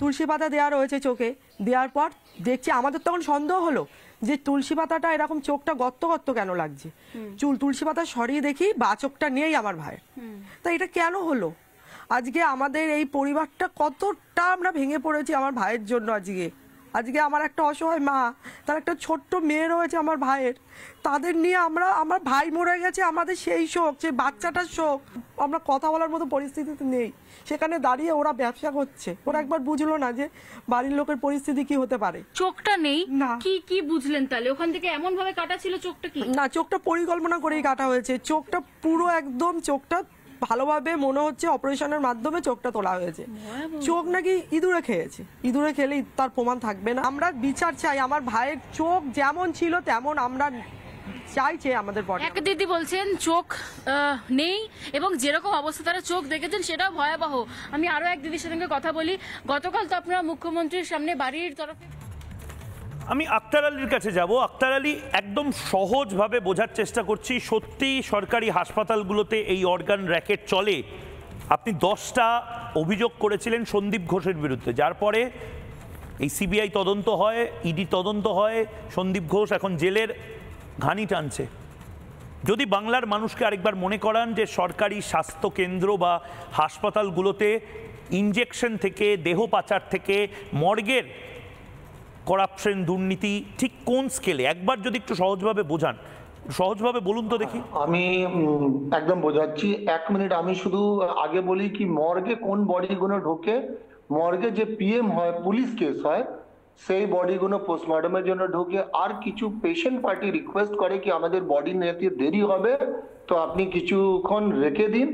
Speaker 7: তুলসী পাতা দেওয়া রয়েছে চোখে, দেওয়ার পর দেখছি, আমাদের তখন সন্দেহ হলো যে তুলসী পাতাটা এরকম চোখটা গর্ত গর্ত কেন লাগছে। তুলসী পাতা সরিয়ে দেখি বা চোখটা নেই আমার ভাইয়ের। তা এটা কেন হলো? আজকে আমাদের এই পরিবারটা কতটা আমরা ভেঙে পড়েছি আমার ভাইয়ের জন্য। আজকে আমার একটা অসহায় মা, তার একটা ছোট্ট মেয়ে রয়েছে আমার ভাইয়ের, তাদের নিয়ে আমার ভাই মরে গেছে, আমাদের সেই শোক, সেই বাচ্চাটার শোক, আমরা কথা বলার মতো পরিস্থিতিতে নেই। সেখানে দাঁড়িয়ে ওরা ব্যবসা করছে, ওরা একবার বুঝলো না যে বাড়ির লোকের পরিস্থিতি কি হতে পারে।
Speaker 2: চোখটা নেই না, কি বুঝলেন তাহলে? ওখান থেকে এমন ভাবে কাটা ছিল চোখটা? কি
Speaker 7: না, চোখটা পরিকল্পনা করেই কাটা হয়েছে। চোখটা পুরো একদম, চোখটা ভালোভাবে মনে হচ্ছে অপারেশনের মাধ্যমে চোখটা তোলা হয়েছে। চোখ নাকি ইঁদুরে খেয়েছে, ইঁদুরে খেলে তার প্রমাণ থাকবে না। আমরা বিচার চাই, আমার ভাইয়ের চোখ যেমন ছিল তেমন আমরা চাইছে আমাদের বডি।
Speaker 2: এক দিদি বলছেন চোখ নেই, এবং যেরকম অবস্থা তারা চোখ দেখেছেন সেটাও ভয়াবহ। আমি আরো এক দিদির সঙ্গে কথা বলি। গতকাল তো আপনারা মুখ্যমন্ত্রীর সামনে বাড়ির তরফে,
Speaker 4: আমি আক্তার আলীর কাছে যাব। আক্তার আলী, একদম সহজভাবে বোঝার চেষ্টা করছি, সত্যি সরকারি হাসপাতালগুলোতে এই অর্গান র্যাকেট চলে? আপনি 10টা অভিযোগ করেছিলেন সন্দীপ ঘোষের বিরুদ্ধে, যার পরে এই সিবিআই তদন্ত হয়, ইডি তদন্ত হয়, সন্দীপ ঘোষ এখন জেলের ঘানি টানছে। যদি বাংলার মানুষকে আরেকবার মনে করান যে সরকারি স্বাস্থ্য কেন্দ্র বা হাসপাতালগুলোতে ইনজেকশন থেকে, দেহ পাচার থেকে, মর্গের করাপশন, দুর্নীতি ঠিক কোন স্কেলে, একবার যদি একটু সহজভাবে বোঝান, সহজভাবে বলুন তো দেখি।
Speaker 12: আমি একদম বোঝাচ্ছি, 1 মিনিট। আমি শুধু আগে বলি কি, মর্গে কোন বডিগুলো ঢোকে, মর্গে যে পিএম হয়, পুলিশ কেস হয়, সেই বডিগুলো পোস্টমর্টমের জন্য ঢোকে। আর কিছু পেশেন্ট পার্টি রিকোয়েস্ট করে কি আমাদের বডি নিতে দেরি হবে, তো আপনি কিছুক্ষণ রেখে দিন।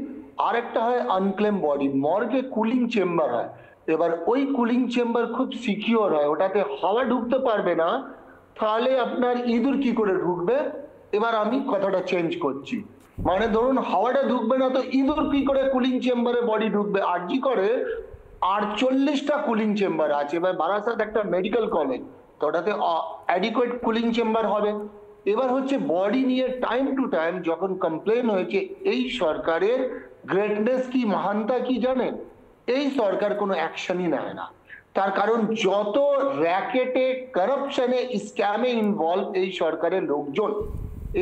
Speaker 12: আর একটা হয় আনক্লেম বডি, মর্গে কুলিং চেম্বার হয়। এবার ওই কুলিং চেম্বার খুব সিকিউর হয়, ওটাতে হাওয়া ঢুকতে পারবে না, তাহলে আপনার ইঁদুর কি করে ঢুকবে? এবার আমি কথাটা চেঞ্জ করছি, মানে ধরুন হাওয়াটা ঢুকবে না, তো ইঁদুর কি করে কুলিং চেম্বারে বডি ঢুকবে? আরজি করে 48টা কুলিং চেম্বার আছে। এবার বারাসাত একটা মেডিকেল কলেজ, তো ওটাতে অ্যাডিকুয়েট কুলিং চেম্বার হবে। এবার হচ্ছে বডি নিয়ে টাইম টু টাইম যখন কমপ্লেন হয়েছে, এই সরকারের গ্রেটনেস কি, মহানতা কি জানেন? এই সরকার কোনো অ্যাকশনই নেয় না। তার কারণ যত র্যাকেটে, কারাপশনে, স্ক্যামে ইনভলভ এই সরকারের লোকজন।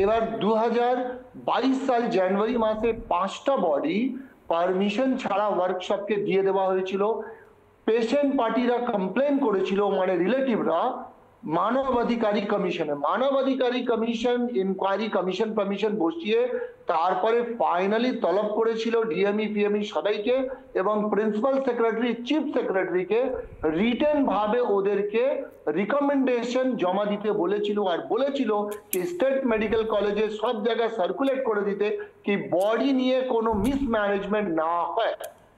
Speaker 12: এবার 2022 সাল জানুয়ারি মাসে 5টা বডি পারমিশন ছাড়া ওয়ার্কশপকে দিয়ে দেওয়া হয়েছিল। পেশেন্ট পার্টিরা কমপ্লেন করেছিল, মানে রিলেটিভরা, মানবাধিকারী কমিশন ইনকোয়ারি কমিশন বসিয়ে তারপরে ফাইনালি তলব করেছিল ডিএমই পিএমই সবাইকে এবং প্রিন্সিপাল সেক্রেটারি চিফ সেক্রেটারিকে রিটেন ভাবে ওদেরকে রিকমেন্ডেশন জমা দিতে বলেছিল আর বলেছিল কি স্টেট মেডিকেল কলেজে সব জায়গায় সার্কুলেট করে দিতে কি বডি নিয়ে কোনো মিসম্যানেজমেন্ট না হয়,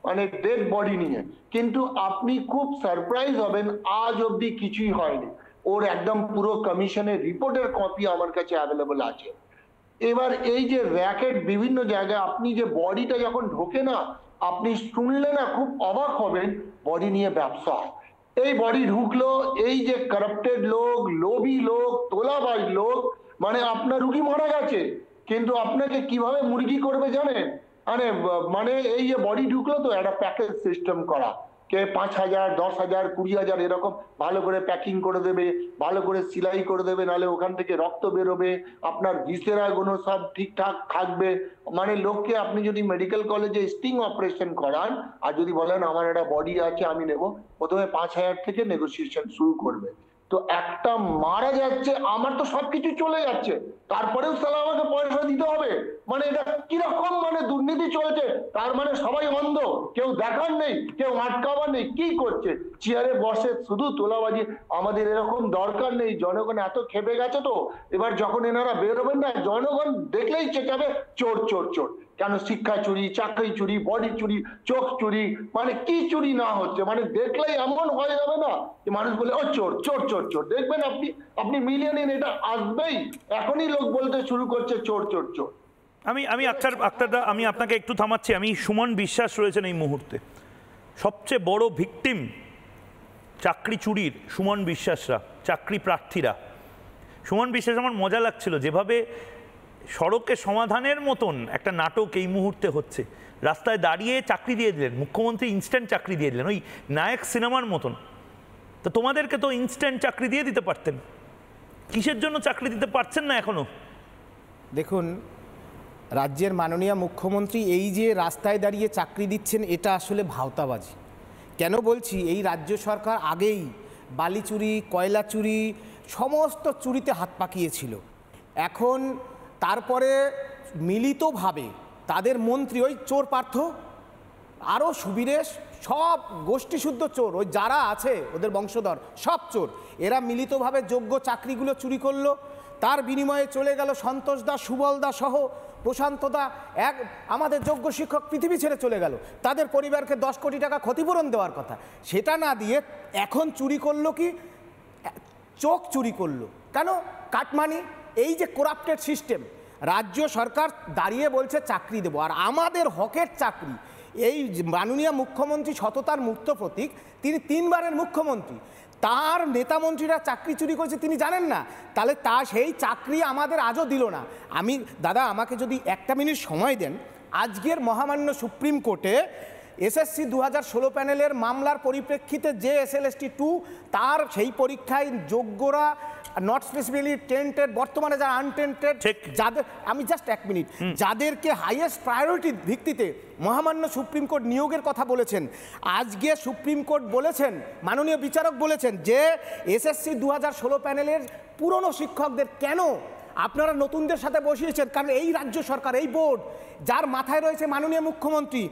Speaker 12: মানে ডেড বডি নিয়ে। কিন্তু আপনি খুব সারপ্রাইজ হবেন, আজ অবধি কিছুই হয়নি। ওর একদম পুরো কমিশনের রিপোর্টের কপি আমার কাছে অ্যাভেলেবল আছে। এবার এই যে র্যাকেট বিভিন্ন জায়গায়, আপনি যে বডিটা যখন ঢোকে না, আপনি শুনলে না খুব অবাক হবেন, বডি নিয়ে ব্যবসা হয়। এই বডি ঢুকলো, এই যে কারাপ্টেড লোক, লোভী লোক, তোলাবাজ লোক, মানে আপনার রুগী মারা গেছে কিন্তু আপনাকে কিভাবে মুরগি করবে জানেন? মানে এই যে বডি ঢুকলো তো একটা প্যাকেজ সিস্টেম করা, কে 5,000 10,000 20,000 এরকম ভালো করে প্যাকিং করে দেবে, ভালো করে সিলাই করে দেবে, নাহলে ওখান থেকে রক্ত বেরোবে, আপনার ভিসেরা গুলো সব ঠিকঠাক থাকবে। মানে লোককে আপনি যদি মেডিকেল কলেজে স্টিং অপারেশন করান আর যদি বলেন আমার একটা বডি আছে আমি নেব, প্রথমে 5,000 থেকে নেগোসিয়েশন শুরু করবে। তো একটা মারা যাচ্ছে, আমার তো সবকিছু চলে যাচ্ছে, তারপরেও সালা আমাকে পয়সা দিতে হবে। মানে এটা কিরকম মানে দুর্নীতি চলছে, তার মানে সবাই অন্ধ, কেউ দেখার নেই, কেউ আটকাবার নেই, কি করছে চেয়ারে বসে শুধু তোলাবাজি। আমাদের এরকম দরকার নেই, জনগণ এত খেপে গেছে তো এবার যখন এনারা বেরোবেন না জনগণ দেখলেই চেঁচাবে চোর চোর চোর। কেন শিক্ষা চুরি, চাকরি চুরি, বডি চুরি, চোখ চুরি, মানে কি চুরি না হচ্ছে, মানে দেখলেই এমন হয়ে যাবে না যে মানুষ বলে ও চোর চোর চোর চোর। দেখবেন আপনি মিলিয়ে নিন, এটা আসবেই, এখনই লোক বলতে শুরু করছে চোর চোর চোর।
Speaker 4: আমি আক্তারদা আমি আপনাকে একটু থামাচ্ছি। আমি সুমন বিশ্বাস রয়েছেন এই মুহূর্তে, সবচেয়ে বড় ভিকটিম চাকরি চুরির সুমন বিশ্বাসরা, চাকরি প্রার্থীরা। সুমন বিশ্বাস, আমার মজা লাগছিল যেভাবে সড়কে সমাধানের মতন একটা নাটক এই মুহূর্তে হচ্ছে, রাস্তায় দাঁড়িয়ে চাকরি দিয়ে দিলেন মুখ্যমন্ত্রী, ইনস্ট্যান্ট চাকরি দিয়ে দিলেন, ওই নায়ক সিনেমার মতন। তো তোমাদেরকে তো ইনস্ট্যান্ট চাকরি দিয়ে দিতে পারতেন, কিসের জন্য চাকরি দিতে পারছেন না এখনো?
Speaker 13: দেখুন, রাজ্যের মাননীয় মুখ্যমন্ত্রী এই যে রাস্তায় দাঁড়িয়ে চাকরি দিচ্ছেন, এটা আসলে ভাওতাবাজি। কেন বলছি, এই রাজ্য সরকার আগেই বালি চুরি, কয়লা চুরি, সমস্ত চুরিতে হাত পাকিয়েছিল। এখন তারপরে মিলিতভাবে তাদের মন্ত্রী, ওই চোর পার্থ, আরও সুবীরেশ, সব গোষ্ঠীশুদ্ধ চোর, ওই যারা আছে ওদের বংশধর সব চোর, এরা মিলিতভাবে যোগ্য চাকরিগুলো চুরি করলো। তার বিনিময়ে চলে গেল সন্তোষ দা, সুবল দা সহ প্রশান্ত দা, আমাদের যোগ্য শিক্ষক পৃথিবী ছেড়ে চলে গেল। তাদের পরিবারকে 10 কোটি টাকা ক্ষতিপূরণ দেওয়ার কথা, সেটা না দিয়ে এখন চুরি করলো কি, চোখ চুরি করলো। কেন? কাটমানি, এই যে করাপ্টেড সিস্টেম। রাজ্য সরকার দাঁড়িয়ে বলছে চাকরি দেবো, আর আমাদের হকের চাকরি। এই মাননীয় মুখ্যমন্ত্রী সততার মূর্ত প্রতীক, তিনি 3 বারের মুখ্যমন্ত্রী, তার নেতা মন্ত্রীরা চাকরি চুরি করেছে তিনি জানেন না? তাহলে সেই চাকরি আমাদের আজও দিল না। দাদা আমাকে যদি 1 মিনিট সময় দেন, আজকের মহামান্য সুপ্রিম কোর্টে এসএসসি 2016 প্যানেলের মামলার পরিপ্রেক্ষিতে যে SLST 2, তার সেই পরীক্ষায় যোগ্যরা নট স্পেসিফিক্যালি টেন্টেড, বর্তমানে যারা আনটেন্টেড, যাদের, আমি জাস্ট 1 মিনিট, যাদেরকে হাইয়েস্ট প্রায়োরিটির ভিত্তিতে মহামান্য সুপ্রিম কোর্ট নিয়োগের কথা বলেছেন। আজকে সুপ্রিম কোর্ট বলেছেন, মাননীয় বিচারক বলেছেন যে এসএসসি 2016 প্যানেলের পুরনো শিক্ষকদের কেন আপনারা নতুনদের সাথে বসিয়েছেন? কারণ এই রাজ্য সরকার, এই বোর্ড, যার মাথায় রয়েছে মাননীয় মুখ্যমন্ত্রী,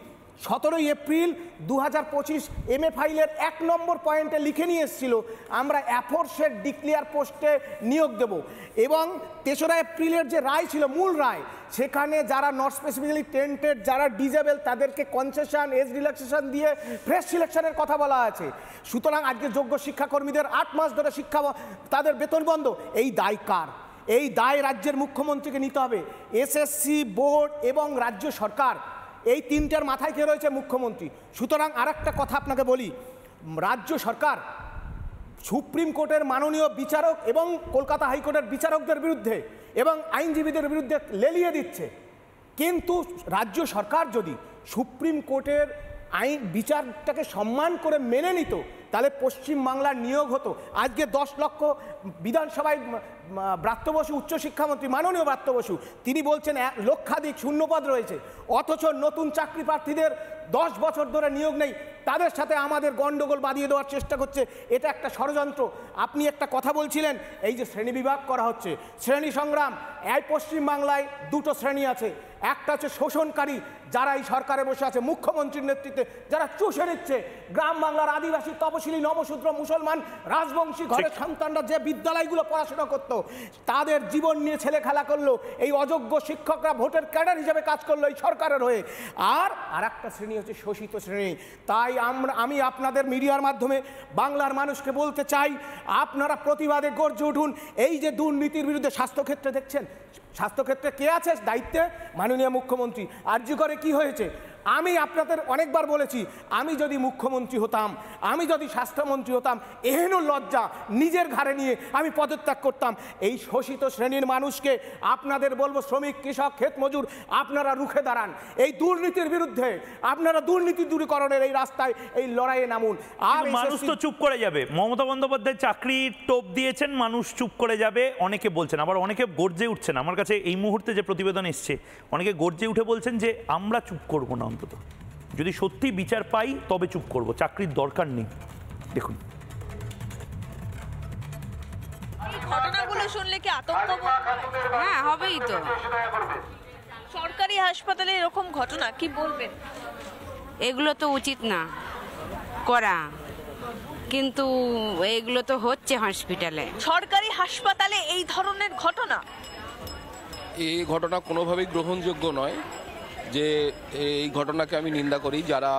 Speaker 13: 17 এপ্রিল 2025 MA ফাইলের 1 নম্বর পয়েন্টে লিখে নিয়ে এসেছিল আমরা অ্যাফোরসেড ডিক্লেয়ার পোস্টে নিয়োগ দেব, এবং 3রা এপ্রিলের যে রায় ছিল, মূল রায়, সেখানে যারা নট স্পেসিফিক্যালি টেন্টেড, যারা ডিজেবল, তাদেরকে কনসেশন, এজ রিল্যাক্সেশন দিয়ে ফ্রেশ সিলেকশনের কথা বলা আছে। সুতরাং আজকে যোগ্য শিক্ষাকর্মীদের 8 মাস ধরে তাদের বেতন বন্ধ। এই দায় কার? এই দায় রাজ্যের মুখ্যমন্ত্রীকে নিতে হবে। এসএসসি বোর্ড এবং রাজ্য সরকার, এই 3টার মাথায় কে রয়েছে? মুখ্যমন্ত্রী। সুতরাং আরেকটা কথা আপনাকে বলি, রাজ্য সরকার সুপ্রিম কোর্টের মাননীয় বিচারক এবং কলকাতা হাইকোর্টের বিচারকদের বিরুদ্ধে এবং আইনজীবীদের বিরুদ্ধে লেলিয়ে দিচ্ছে, কিন্তু রাজ্য সরকার যদি সুপ্রিম কোর্টের আইন বিচারটাকে সম্মান করে মেনে নিত, তাহলে পশ্চিমবাংলার নিয়োগ হতো। আজকে 10 লক্ষ বিধানসভায় ব্রাত্য বসু, উচ্চশিক্ষামন্ত্রী মাননীয় ব্রাত্য বসু, তিনি বলছেন লক্ষাধিক শূন্যপদ রয়েছে, অথচ নতুন চাকরি প্রার্থীদের 10 বছর ধরে নিয়োগ নেই তাদের সাথে আমাদের গন্ডগোল বাঁধিয়ে দেওয়ার চেষ্টা করছে। এটা একটা ষড়যন্ত্র। আপনি একটা কথা বলছিলেন, এই যে শ্রেণী বিভাগ করা হচ্ছে, শ্রেণী সংগ্রাম, এই পশ্চিমবাংলায় দুটো শ্রেণী আছে। একটা হচ্ছে শোষণকারী, যারা এই সরকারে বসে আছে মুখ্যমন্ত্রীর নেতৃত্বে, যারা চুষে নিচ্ছে গ্রাম বাংলার আদিবাসী, তপশিলি, নবশূদ্র, মুসলমান, রাজবংশী ঘরের সন্তানরা যে বিদ্যালয়গুলো পড়াশোনা করত, তাদের জীবন নিয়ে ছেলে খেলা করলো। এই অযোগ্য শিক্ষকরা ভোটের ক্যাডার হিসেবে কাজ করলো এই সরকারের হয়ে। আর একটা শ্রেণী হচ্ছে শোষিত শ্রেণী। তাই আমি আপনাদের মিডিয়ার মাধ্যমে বাংলার মানুষকে বলতে চাই, আপনারা প্রতিবাদে গর্জে উঠুন। এই যে দুর্নীতির বিরুদ্ধে স্বাস্থ্যক্ষেত্রে দেখছেন, স্বাস্থ্যক্ষেত্রে কে আছে দায়িত্বে? মাননীয় মুখ্যমন্ত্রী। আরজি করে কি হয়েছে? আমি আপনাদের অনেকবার বলেছি, আমি যদি মুখ্যমন্ত্রী হতাম, আমি যদি স্বাস্থ্যমন্ত্রী হতাম, এহেন লজ্জা নিজের ঘাড়ে নিয়ে আমি পদত্যাগ করতাম। এই শোষিত শ্রেণীর মানুষকে আপনাদের বলবো, শ্রমিক, কৃষক, ক্ষেত মজুর, আপনারা রুখে দাঁড়ান। এই দুর্নীতির বিরুদ্ধে আপনারা দুর্নীতি দূরীকরণের এই রাস্তায় এই লড়াইয়ে নামুন। আর
Speaker 4: মানুষ তো চুপ করে যাবে। মমতা বন্দ্যোপাধ্যায় চাকরির টোপ দিয়েছেন, মানুষ চুপ করে যাবে অনেকে বলছেন, আবার অনেকে গর্জে উঠছেন। আমার কাছে এই মুহূর্তে যে প্রতিবেদন এসছে, অনেকে গর্জে উঠে বলছেন যে আমরা চুপ করব না, অন্তত যদি সত্যি বিচার পাই তবে চুপ করব, চাকরির দরকার নেই। দেখুন,
Speaker 5: এই ঘটনাগুলো শুনলে কি আতঙ্ক?
Speaker 14: হ্যাঁ, হবেই তো।
Speaker 5: সরকারি হাসপাতালে এরকম ঘটনা কি বলবেন?
Speaker 14: এগুলো তো উচিত না করা, কিন্তু এগুলো তো হচ্ছে হসপিটালে।
Speaker 5: সরকারি হাসপাতালে এই ধরনের ঘটনা,
Speaker 15: এই ঘটনা কোনোভাবেই গ্রহণযোগ্য নয়। যে এই ঘটনাকে আমি নিন্দা করি। যারা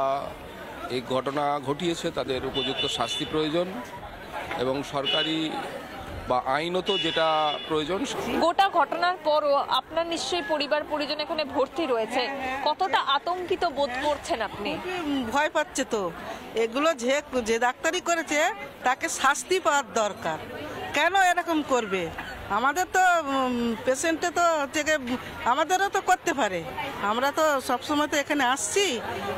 Speaker 15: এই ঘটনা ঘটিয়েছে তাদের উপযুক্ত শাস্তি প্রয়োজন, এবং সরকারি বা আইনত যেটা প্রয়োজন।
Speaker 5: গোটা ঘটনার পরও আপনার নিশ্চয়ই পরিবার পরিজন এখানে ভর্তি রয়েছে, কতটা আতঙ্কিত বোধ করছেন আপনি?
Speaker 16: ভয় পাচ্ছে তো। এগুলো যে ডাক্তারি করেছে তাকে শাস্তি পাওয়ার দরকার। কেন এরকম করবে? আমাদের তো পেশেন্টে তো থেকে আমাদেরও তো করতে পারে। আমরা তো সবসময় তো এখানে আসছি,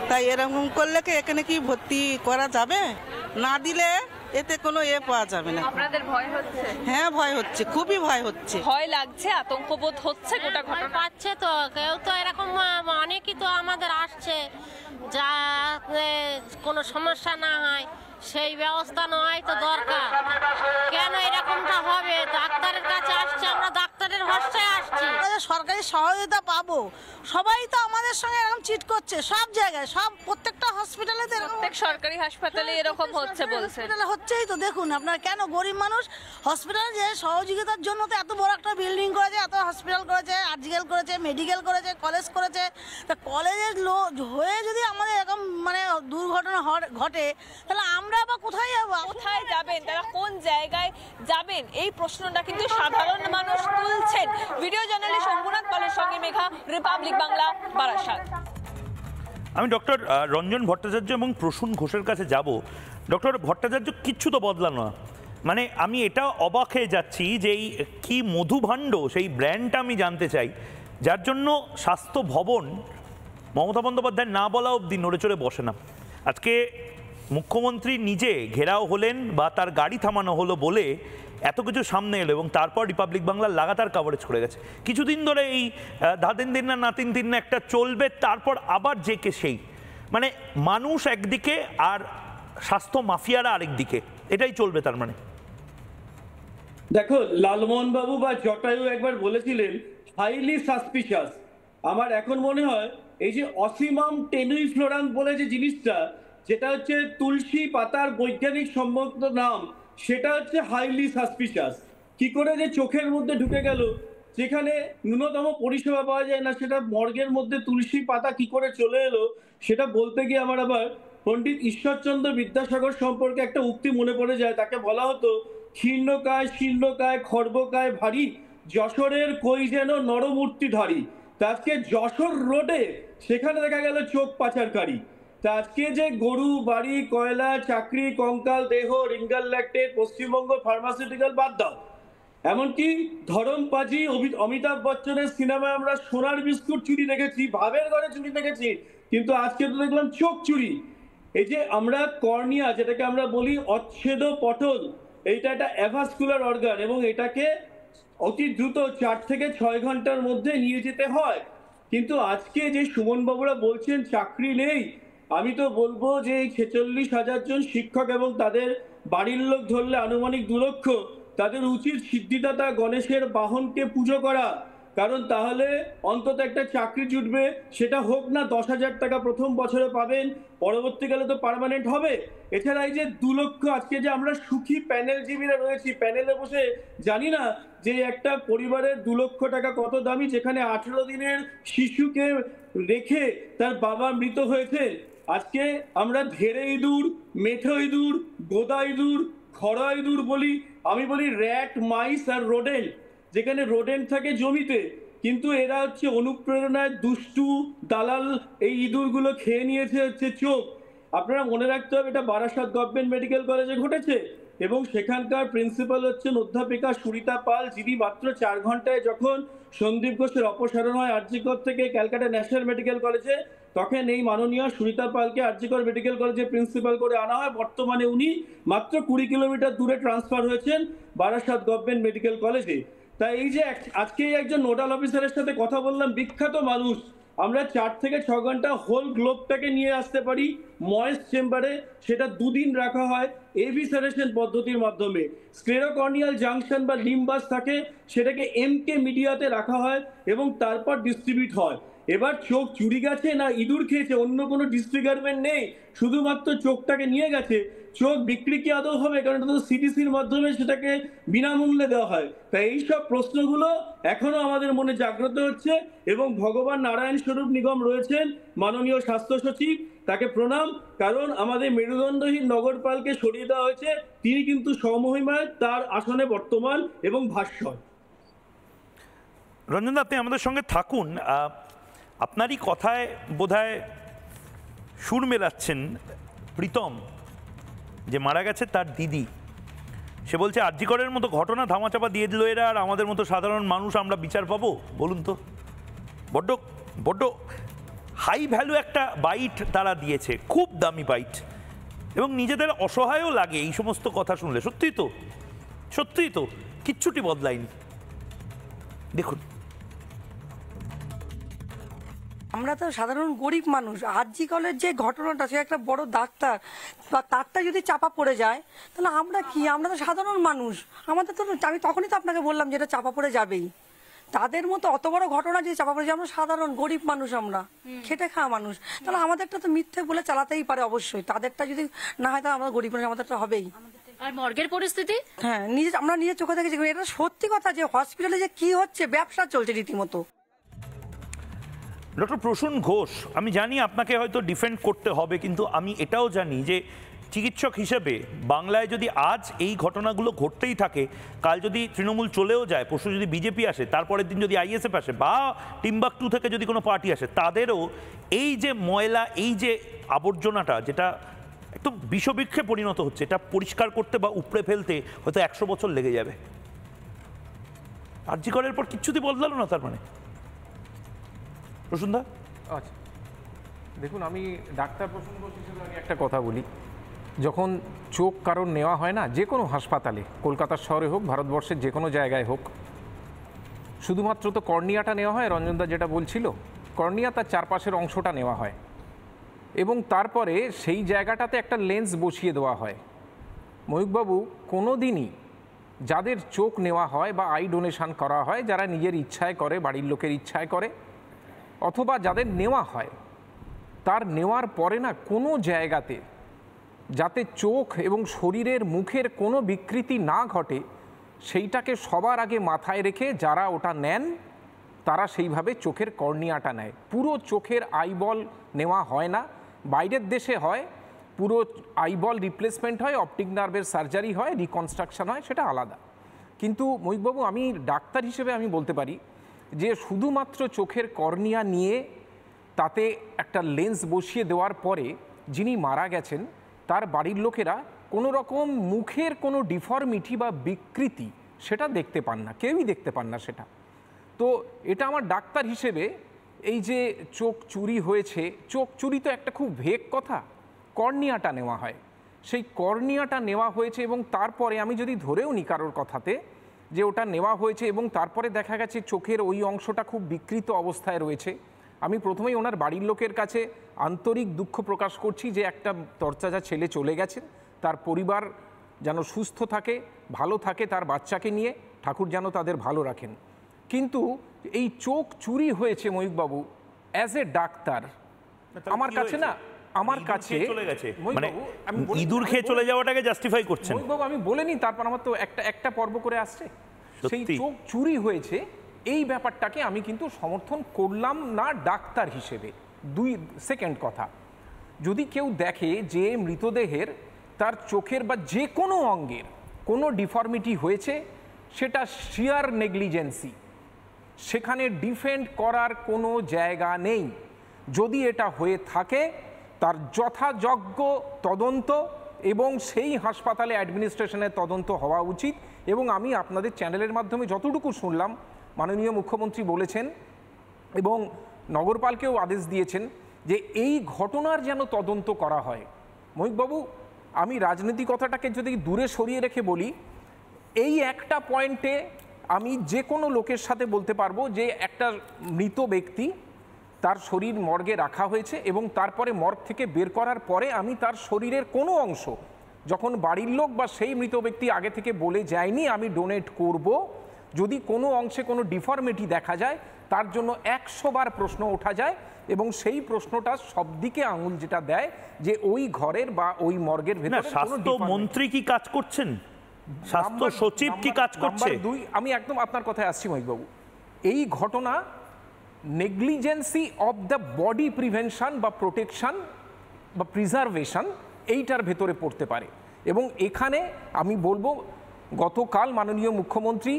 Speaker 16: তাই এরকম করলে কি এখানে কি ভর্তি করা যাবে? না দিলে এতে কোনো পাওয়া যাবে না।
Speaker 5: আপনাদের ভয় হচ্ছে?
Speaker 16: হ্যাঁ, ভয় হচ্ছে, খুবই ভয় হচ্ছে।
Speaker 5: ভয় লাগছে, আতঙ্কবোধ হচ্ছে গোটা ঘটনা
Speaker 17: পাচ্ছে তো। কেউ তো এরকম অনেকই তো আমাদের আসছে, যা কোনো সমস্যা না হয় সেই ব্যবস্থা নয় তো দরকার। কেন এরকমটা হবে? ডাক্তারের কাছে আসছে, আমরা ডাক্তারের ভরসায় আসছি।
Speaker 9: সরকারি সহযোগিতা পাবো, সবাই তো আমাদের সঙ্গে এরকম চিট করছে সব জায়গায়, সব প্রত্যেকটা হসপিটালে তো এরকম।
Speaker 5: প্রত্যেক সরকারি হাসপাতালে এরকম হচ্ছে বলছে।
Speaker 9: হচ্ছেই তো। দেখুন আপনার, কেন গরিব মানুষ হসপিটালে যে সহযোগিতার জন্য তো এত বড় একটা বিল্ডিং করেছে, এত হসপিটাল করেছে, আর্জিক্যাল করেছে, মেডিকেল করেছে, কলেজ করেছে। তা কলেজের হয়ে যদি আমাদের এরকম মানে দুর্ঘটনা ঘটে, তাহলে আমরা বা কোথায় যাবো?
Speaker 5: কোথায় যাবেন? তারা কোন জায়গায় যাবেন? এই প্রশ্নটা কিন্তু সাধারণ মানুষ তুলছেন। ভিডিও জার্নালিস্ট শম্ভুনাথ পালের সঙ্গে মেঘা, রিপাবলিক বাংলা, বারাসাত।
Speaker 4: আমি ডক্টর রঞ্জন ভট্টাচার্য এবং প্রসূন ঘোষের কাছে যাব। ডক্টর ভট্টাচার্য, কিচ্ছু তো বদলানো না। মানে আমি এটা অবাক হয়ে যাচ্ছি যে এই কি মধুভাণ্ড, সেই ব্র্যান্ডটা আমি জানতে চাই, যার জন্য স্বাস্থ্য ভবন মমতা বন্দ্যোপাধ্যায় না বলা অবধি নড়ে চড়ে বসে না। আজকে মুখ্যমন্ত্রী নিজে ঘেরাও হলেন বা তার গাড়ি থামানো হলো বলে এত কিছু সামনে এলো, এবং তারপর রিপাবলিক বাংলার লাগাতার কভারেজ করে গেছে। কিছুদিন ধরে এই ধাদিন দিন না নাতিন দিন না একটা চলবে, তারপর আবার যে কে সেই, মানে মানুষ একদিকে আর স্বাস্থ্য মাফিয়ারা আরেক দিকে, এটাই চলবে তার মানে।
Speaker 18: দেখো, লালমোহন বাবু বা জটায়ু একবার বলেছিলেন হাইলি সাসপিশিয়াস। আমার এখন মনে হয় এই যে অসিমাম টেনুইফ্লোরাম বলে যে জিনিসটা, যেটা হচ্ছে তুলসী পাতার বৈজ্ঞানিক সম্মত নাম, সেটা হচ্ছে হাইলি সাসপিশিয়াস। কি করে যে চোখের মধ্যে ঢুকে গেল, যেখানে ন্যূনতম পরিষেবা পাওয়া যায় না, সেটা মর্গের মধ্যে তুলসী পাতা কি করে চলে এলো, সেটা বলতে গিয়ে আমার আবার পণ্ডিত ঈশ্বরচন্দ্র বিদ্যাসাগর সম্পর্কে একটা উক্তি মনে পড়ে যায়। তাকে বলা হতো, ক্ষীর্ণকায় শীর্ণকায় খর্বকায় ভারী, যশোরের কই যেন নরমূর্তিধারী। তা আজকে যশোর রোডে সেখানে দেখা গেল চোখ পাচারকারী। তা আজকে যে গরু, বাড়ি, কয়লা, চাকরি, কঙ্কাল দেহ, রিঙ্গাল ল্যাকটেড, পশ্চিমবঙ্গ ফার্মাসিউটিক্যাল বাদ দাও, এমনকি ধরমপাজি অমিতাভ বচ্চনের সিনেমায় আমরা সোনার বিস্কুট চুরি দেখেছি, ভাবের ঘরে চুরি দেখেছি, কিন্তু আজকে তো দেখলাম চোখ চুরি। এই যে আমরা কর্নিয়া, যেটাকে আমরা বলি অচ্ছেদ পটল, এইটা একটা অ্যাভাসকুলার অর্গান, এবং এটাকে অতি দ্রুত 4 থেকে 6 ঘন্টার মধ্যে নিয়ে যেতে হয়। কিন্তু আজকে যে সুমন বাবুরা বলছেন চাকরি নেই, আমি তো বলবো যে এই 46,000 জন শিক্ষক এবং তাদের বাড়ির লোক ধরলে আনুমানিক 2 লক্ষ, তাদের উচিত সিদ্ধিদাতা গণেশের বাহনকে পুজো করা, কারণ তাহলে অন্তত একটা চাকরি জুটবে। সেটা হোক না 10,000 টাকা প্রথম বছরে পাবেন, পরবর্তীকালে তো পার্মানেন্ট হবে। এছাড়া এই যে 2 লক্ষ, আজকে যে আমরা সুখী প্যানেলজীবীরা রয়েছি, প্যানেলে বসে জানি না যে একটা পরিবারের 2 লক্ষ টাকা কত দামি, যেখানে 18 দিনের শিশুকে রেখে তার বাবা মৃত হয়েছে। আজকে আমরা ধেড়ে ইঁদুর, মেঠো ইঁদুর, গোদা ইঁদুর, খড়া ইঁদুর বলি, আমি বলি র্যাট, মাইস আর রোডেন্ট। যেখানে রোডেন্ট থাকে জমিতে, কিন্তু এরা হচ্ছে অনুপ্রেরণায় দুষ্টু দালাল, এই ইঁদুরগুলো খেয়ে নিয়েছে হচ্ছে চোখ। আপনারা মনে রাখতে হবে এটা বারাসাত গভর্নমেন্ট মেডিকেল কলেজে ঘটেছে এবং সেখানকার প্রিন্সিপাল হচ্ছেন অধ্যাপিকা সুরিতা পাল, যিনি মাত্র 4 ঘন্টায় যখন সন্দীপ ঘোষের অপসারণ হয় আরজিকর থেকে ক্যালকাটা ন্যাশনাল মেডিকেল কলেজে, তখন এই মাননীয় সুরিতা পালকে আরজিকর মেডিকেল কলেজে প্রিন্সিপাল করে আনা হয়। বর্তমানে উনি মাত্র 20 কিলোমিটার দূরে ট্রান্সফার হয়েছেন বারাসাত গভর্নমেন্ট মেডিকেল কলেজে। তাই এই যে আজকে একজন নোডাল অফিসারের সাথে কথা বললাম, বিখ্যাত মানুষ, আমরা 4 থেকে 6 ঘন্টা হোল গ্লোবটাকে নিয়ে আসতে পারি ময়েস্ট চেম্বারে, সেটা 2 দিন রাখা হয় এভিসারেশন পদ্ধতির মাধ্যমে। স্ক্লেরোকর্নিয়াল জাংশন বা লিম্বাস থাকে, সেটাকে এমকে মিডিয়াতে রাখা হয় এবং তারপর ডিস্ট্রিবিউট হয়। এবার চোখ চুরি গেছে না ইঁদুর খেয়েছে, অন্য কোনো ডিসফিগারমেন্ট নেই, শুধুমাত্র চোখটাকে নিয়ে গেছে। চোখ বিক্রি কি আদৌ হবে? কারণ এটা তো সিটিসির মাধ্যমে সেটাকে বিনামূল্যে দেওয়া হয়। তাই এইসব প্রশ্নগুলো এখনো আমাদের মনে জাগ্রত হচ্ছে এবং ভগবান নারায়ণ স্বরূপ নিগম রয়েছেন মাননীয় স্বাস্থ্য সচিব, তাকে প্রণাম, কারণ আমাদের মেরুদণ্ডহীন নগরপালকে সরিয়ে দেওয়া হয়েছে, তিনি কিন্তু স্বমহিমায় তার আসনে বর্তমান এবং ভাস্বর।
Speaker 4: রঞ্জন দা, আপনি আমাদের সঙ্গে থাকুন। আপনারই কথায় বোধহয় সুর মেলাচ্ছেন প্রীতম, যে মারা গেছে তার দিদি। সে বলছে আরজিকরের মতো ঘটনা ধামাচাপা দিয়ে দিল এরা, আর আমাদের মতো সাধারণ মানুষ আমরা বিচার পাবো? বলুন তো, বড্ড বড্ড হাই ভ্যালু একটা বাইট তারা দিয়েছে, খুব দামি বাইট, এবং নিজেদের অসহায়ও লাগে এই সমস্ত কথা শুনলে। সত্যিই তো কিচ্ছুটি বদলায়নি। দেখুন,
Speaker 9: আমরা তো সাধারণ গরিব মানুষ। আরজি কলের যে ঘটনাটা, সে একটা বড় ডাক্তার, বা তারটা যদি চাপা পড়ে যায় তাহলে আমরা কি? আমরা তো সাধারণ মানুষ, আমাদের তো, আমি তখনই তো আপনাকে বললাম যে এটা চাপা পড়ে যাবেই। তাদের মতো অত বড় ঘটনা যদি চাপা পড়ে যায়, আমরা সাধারণ গরিব মানুষ, আমরা খেটে খাওয়া মানুষ, তাহলে আমাদেরটা তো মিথ্যে বলে চালাতেই পারে অবশ্যই। তাদেরটা যদি না হয় তাহলে আমরা গরিব মানুষ, আমাদেরটা হবেই।
Speaker 2: আর মর্গের পরিস্থিতি,
Speaker 9: হ্যাঁ, আমরা নিজের চোখে দেখেছি। এটা সত্যি কথা যে হসপিটালে যে কি হচ্ছে, ব্যবসা চলছে রীতিমতো।
Speaker 4: ডক্টর প্রসূন ঘোষ, আমি জানি আপনাকে হয়তো ডিফেন্ড করতে হবে, কিন্তু আমি এটাও জানি যে চিকিৎসক হিসেবে বাংলায় যদি আজ এই ঘটনাগুলো ঘটতেই থাকে, কাল যদি তৃণমূল চলেও যায়, পরশু যদি বিজেপি আসে, তারপরের দিন যদি আইএসএফ আসে, বা টিম্বাকটু থেকে যদি কোনো পার্টি আসে, তাদেরও এই যে ময়লা, এই যে আবর্জনাটা, যেটা একদম বিষবৃক্ষে পরিণত হচ্ছে, এটা পরিষ্কার করতে বা উপড়ে ফেলতে হয়তো 100 বছর লেগে যাবে। আরজিকরের পর কিচ্ছুটি বদলালো না তার মানে? প্রসূনদা,
Speaker 13: আচ্ছা দেখুন, আমি ডাক্তার প্রসূন ঘোষ হিসেবে আগে একটা কথা বলি। যখন চোখ কারোর নেওয়া হয় না, যে কোনো হাসপাতালে, কলকাতার শহরে হোক, ভারতবর্ষের যে কোনো জায়গায় হোক, শুধুমাত্র তো কর্নিয়াটা নেওয়া হয়। রঞ্জনদা যেটা বলছিল, কর্নিয়া তার চারপাশের অংশটা নেওয়া হয় এবং তারপরে সেই জায়গাটাতে একটা লেন্স বসিয়ে দেওয়া হয়। ময়ূকবাবু, কোনো দিনই যাদের চোখ নেওয়া হয় বা আই ডোনেশন করা হয়, যারা নিজের ইচ্ছায় করে, বাড়ির লোকের ইচ্ছায় করে, অথবা যাদের নেওয়া হয়, তার নেওয়ার পরে না কোনো জায়গাতে যাতে চোখ এবং শরীরের মুখের কোনো বিকৃতি না ঘটে, সেইটাকে সবার আগে মাথায় রেখে যারা ওটা নেন তারা সেইভাবে চোখের কর্নিয়াটা নেয়। পুরো চোখের আইবল নেওয়া হয় না, বাইরের দেশে হয়, পুরো আইবল রিপ্লেসমেন্ট হয়, অপটিক নার্ভের সার্জারি হয়, রিকনস্ট্রাকশন হয়, সেটা আলাদা। কিন্তু ময়ূকবাবু, আমি ডাক্তার হিসেবে আমি বলতে পারি যে শুধুমাত্র চোখের কর্নিয়া নিয়ে তাতে একটা লেন্স বসিয়ে দেওয়ার পরে যিনি মারা গেছেন, তার বাড়ির লোকেরা কোনো রকম মুখের কোনো ডিফর্মিটি বা বিকৃতি সেটা দেখতে পান না, কেউই দেখতে পান না সেটা। তো এটা আমার ডাক্তার হিসেবে, এই যে চোখ চুরি হয়েছে, চোখ চুরি তো একটা খুব ভেগ কথা, কর্নিয়াটা নেওয়া হয়, সেই কর্নিয়াটা নেওয়া হয়েছে এবং তারপরে আমি যদি ধরেও নি কারোর কথাতে যে ওটা নেওয়া হয়েছে এবং তারপরে দেখা গেছে চোখের ওই অংশটা খুব বিকৃত অবস্থায় রয়েছে, আমি প্রথমেই ওনার বাড়ির লোকের কাছে আন্তরিক দুঃখ প্রকাশ করছি যে একটা তরতাজা ছেলে চলে গেছেন, তার পরিবার যেন সুস্থ থাকে, ভালো থাকে, তার বাচ্চাকে নিয়ে ঠাকুর যেন তাদের ভালো রাখেন। কিন্তু এই চোখ চুরি হয়েছে ময়ূকবাবু, অ্যাজ এ ডাক্তার আমার কাছে না, আমার কাছে
Speaker 4: মানে ইঁদুর খেয়ে চলে যাওয়াটাকে জাস্টিফাই করছেন
Speaker 13: ময়ূকবাবু। আমি বলিনি, তারপর আমার তো একটা পর্ব করে আসছে, সেই চোখ চুরি হয়েছে এই ব্যাপারটাকে আমি কিন্তু সমর্থন করলাম না ডাক্তার হিসেবে। সেকেন্ড কথা, যদি কেউ দেখে যে মৃতদেহের তার চোখের বা যে কোনো অঙ্গের কোনো ডিফর্মিটি হয়েছে, সেটা শিয়ার নেগলিজেন্সি, সেখানে ডিফেন্ড করার কোনো জায়গা নেই। যদি এটা হয়ে থাকে তার যথাযোগ্য তদন্ত এবং সেই হাসপাতালে অ্যাডমিনিস্ট্রেশনের তদন্ত হওয়া উচিত। এবং আমি আপনাদের চ্যানেলের মাধ্যমে যতটুকু শুনলাম, মাননীয় মুখ্যমন্ত্রী বলেছেন এবং নগরপালকেও আদেশ দিয়েছেন যে এই ঘটনার যেন তদন্ত করা হয়। ময়ূকবাবু, আমি রাজনৈতিকতাটাকে যদি দূরে সরিয়ে রেখে বলি, এই একটা পয়েন্টে আমি যে কোনো লোকের সাথে বলতে পারবো যে একটা মৃত ব্যক্তি, তার শরীর মর্গে রাখা হয়েছে এবং তারপরে মর্গ থেকে বের করার পরে আমি তার শরীরের কোনো অংশ, যখন বাড়ির লোক বা সেই মৃত ব্যক্তি আগে থেকে বলে যায়নি আমি ডোনেট করব, যদি কোনো অংশে কোনো ডিফর্মিটি দেখা যায় তার জন্য 100 বার প্রশ্ন ওঠা যায় এবং সেই প্রশ্নটা সব দিকে আঙুল যেটা দেয় যে ওই ঘরের বা ওই মর্গের ভেতরে
Speaker 4: স্বাস্থ্যমন্ত্রী কি কাজ করছেন, স্বাস্থ্য সচিব কি কাজ করছে?
Speaker 13: আমি একদম আপনার কথায় আসছি মহিবাবু। এই ঘটনা negligence of the body prevention বা প্রোটেকশন বা প্রিজার্ভেশন এইটার ভেতরে পড়তে পারে। এবং এখানে আমি বলবো, গতকাল মাননীয় মুখ্যমন্ত্রী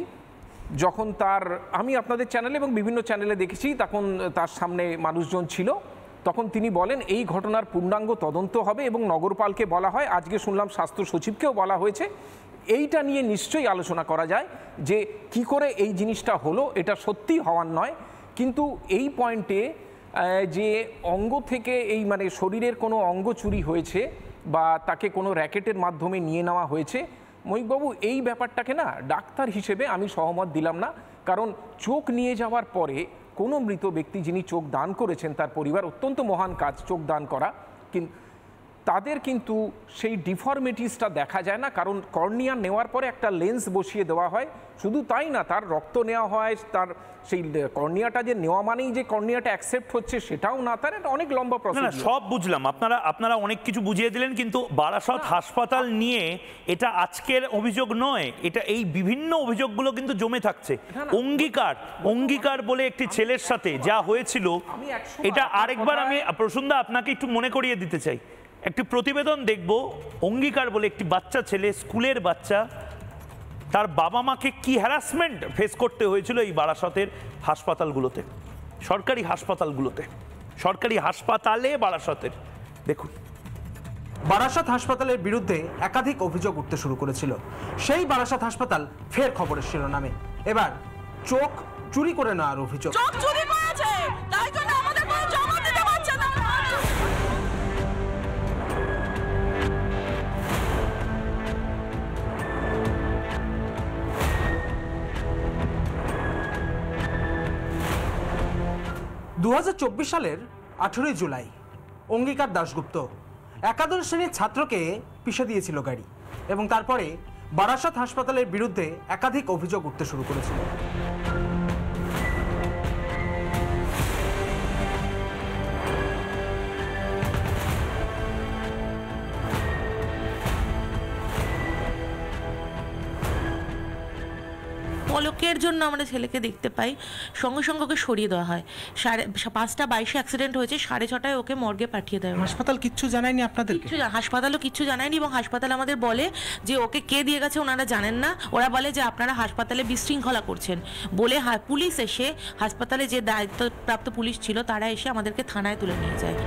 Speaker 13: যখন আমি আপনাদের চ্যানেলে এবং বিভিন্ন চ্যানেলে দেখেছি, তখন তার সামনে মানুষজন ছিল, তখন তিনি বলেন এই ঘটনার পূর্ণাঙ্গ তদন্ত হবে এবং নগরপালকে বলা হয়, আজকে শুনলাম স্বাস্থ্য সচিবকেও বলা হয়েছে, এইটা নিয়ে নিশ্চয়ই আলোচনা করা যায় যে কি করে এই জিনিসটা হলো। এটা সত্যি হওয়ার নয়, কিন্তু এই পয়েন্টে যে অঙ্গ থেকে এই মানে শরীরের কোনো অঙ্গ চুরি হয়েছে বা তাকে কোনো র্যাকেটের মাধ্যমে নিয়ে নেওয়া হয়েছে, ময়ূকবাবু এই ব্যাপারটাকে না ডাক্তার হিসেবে আমি সহমত দিলাম না। কারণ চোখ নিয়ে যাওয়ার পরে কোনো মৃত ব্যক্তি যিনি চোখ দান করেছেন, তার পরিবার অত্যন্ত মহান কাজ চোখ দান করা, কিন্তু তাদের কিন্তু সেই ডিফর্মিটিসটা দেখা যায় না, কারণ কর্নিয়া নেওয়ার পরে একটা লেন্স বসিয়ে দেওয়া হয়। শুধু তাই না, তার রক্ত নেওয়া হয়, তার সেই কর্নিয়াটা যে নেওয়া মানেই যে কর্নিয়াটা অ্যাকসেপ্ট হচ্ছে সেটাও না, তার একটা অনেক লম্বা প্রসেস।
Speaker 4: সব বুঝলাম, আপনারা অনেক কিছু বুঝিয়ে দিলেন, কিন্তু বারাসত হাসপাতাল নিয়ে এটা আজকের অভিযোগ নয়, এটা এই বিভিন্ন অভিযোগগুলো কিন্তু জমে থাকছে। অঙ্গীকার বলে একটি ছেলের সাথে যা হয়েছিল, এটা আরেকবার আমি প্রসূনদা আপনাকে একটু মনে করিয়ে দিতে চাই। একটি প্রতিবেদন দেখব, অঙ্গীকার বলে একটি বাচ্চা ছেলে, স্কুলের বাচ্চা, তার বাবা মাকে কি হ্যারাসমেন্ট ফেস করতে হয়েছিল এই বারাসতের হাসপাতালগুলোতে, সরকারি হাসপাতালে বারাসতের। দেখুন,
Speaker 19: বারাসত হাসপাতালের বিরুদ্ধে একাধিক অভিযোগ উঠতে শুরু করেছিল। সেই বারাসত হাসপাতাল ফের খবরের শিরোনামে। এবার চোখ চুরি করে নেওয়ার অভিযোগ।
Speaker 5: চোখ চুরি করেছে, তাই জন্য আমাদের কোনো জমা দিতে পারছে না।
Speaker 19: 2024 সালের 18 জুলাই অঙ্গীকার দাশগুপ্ত একাদশ শ্রেণীর ছাত্রকে পিষে দিয়েছিল গাড়ি, এবং তারপরে বারাসত হাসপাতালের বিরুদ্ধে একাধিক অভিযোগ উঠতে শুরু করেছিল।
Speaker 20: পলকের জন্য আমরা ছেলেকে দেখতে পাই, সঙ্গে সঙ্গে ওকে সরিয়ে দেওয়া হয়। 5:22 অ্যাক্সিডেন্ট হয়েছে, 6:30 ওকে মর্গে পাঠিয়ে দেয়।
Speaker 19: হাসপাতাল কিচ্ছু জানায়নি আপনাদের?
Speaker 20: হাসপাতালও কিচ্ছু জানায়নি, এবং হাসপাতাল আমাদের বলে যে ওকে কে দিয়ে গেছে ওনারা জানেন না। ওরা বলে যে আপনারা হাসপাতালে বিশৃঙ্খলা করছেন বলে পুলিশ এসে, হাসপাতালে যে দায়িত্বপ্রাপ্ত পুলিশ ছিল তারা এসে আমাদেরকে থানায় তুলে নিয়ে যায়।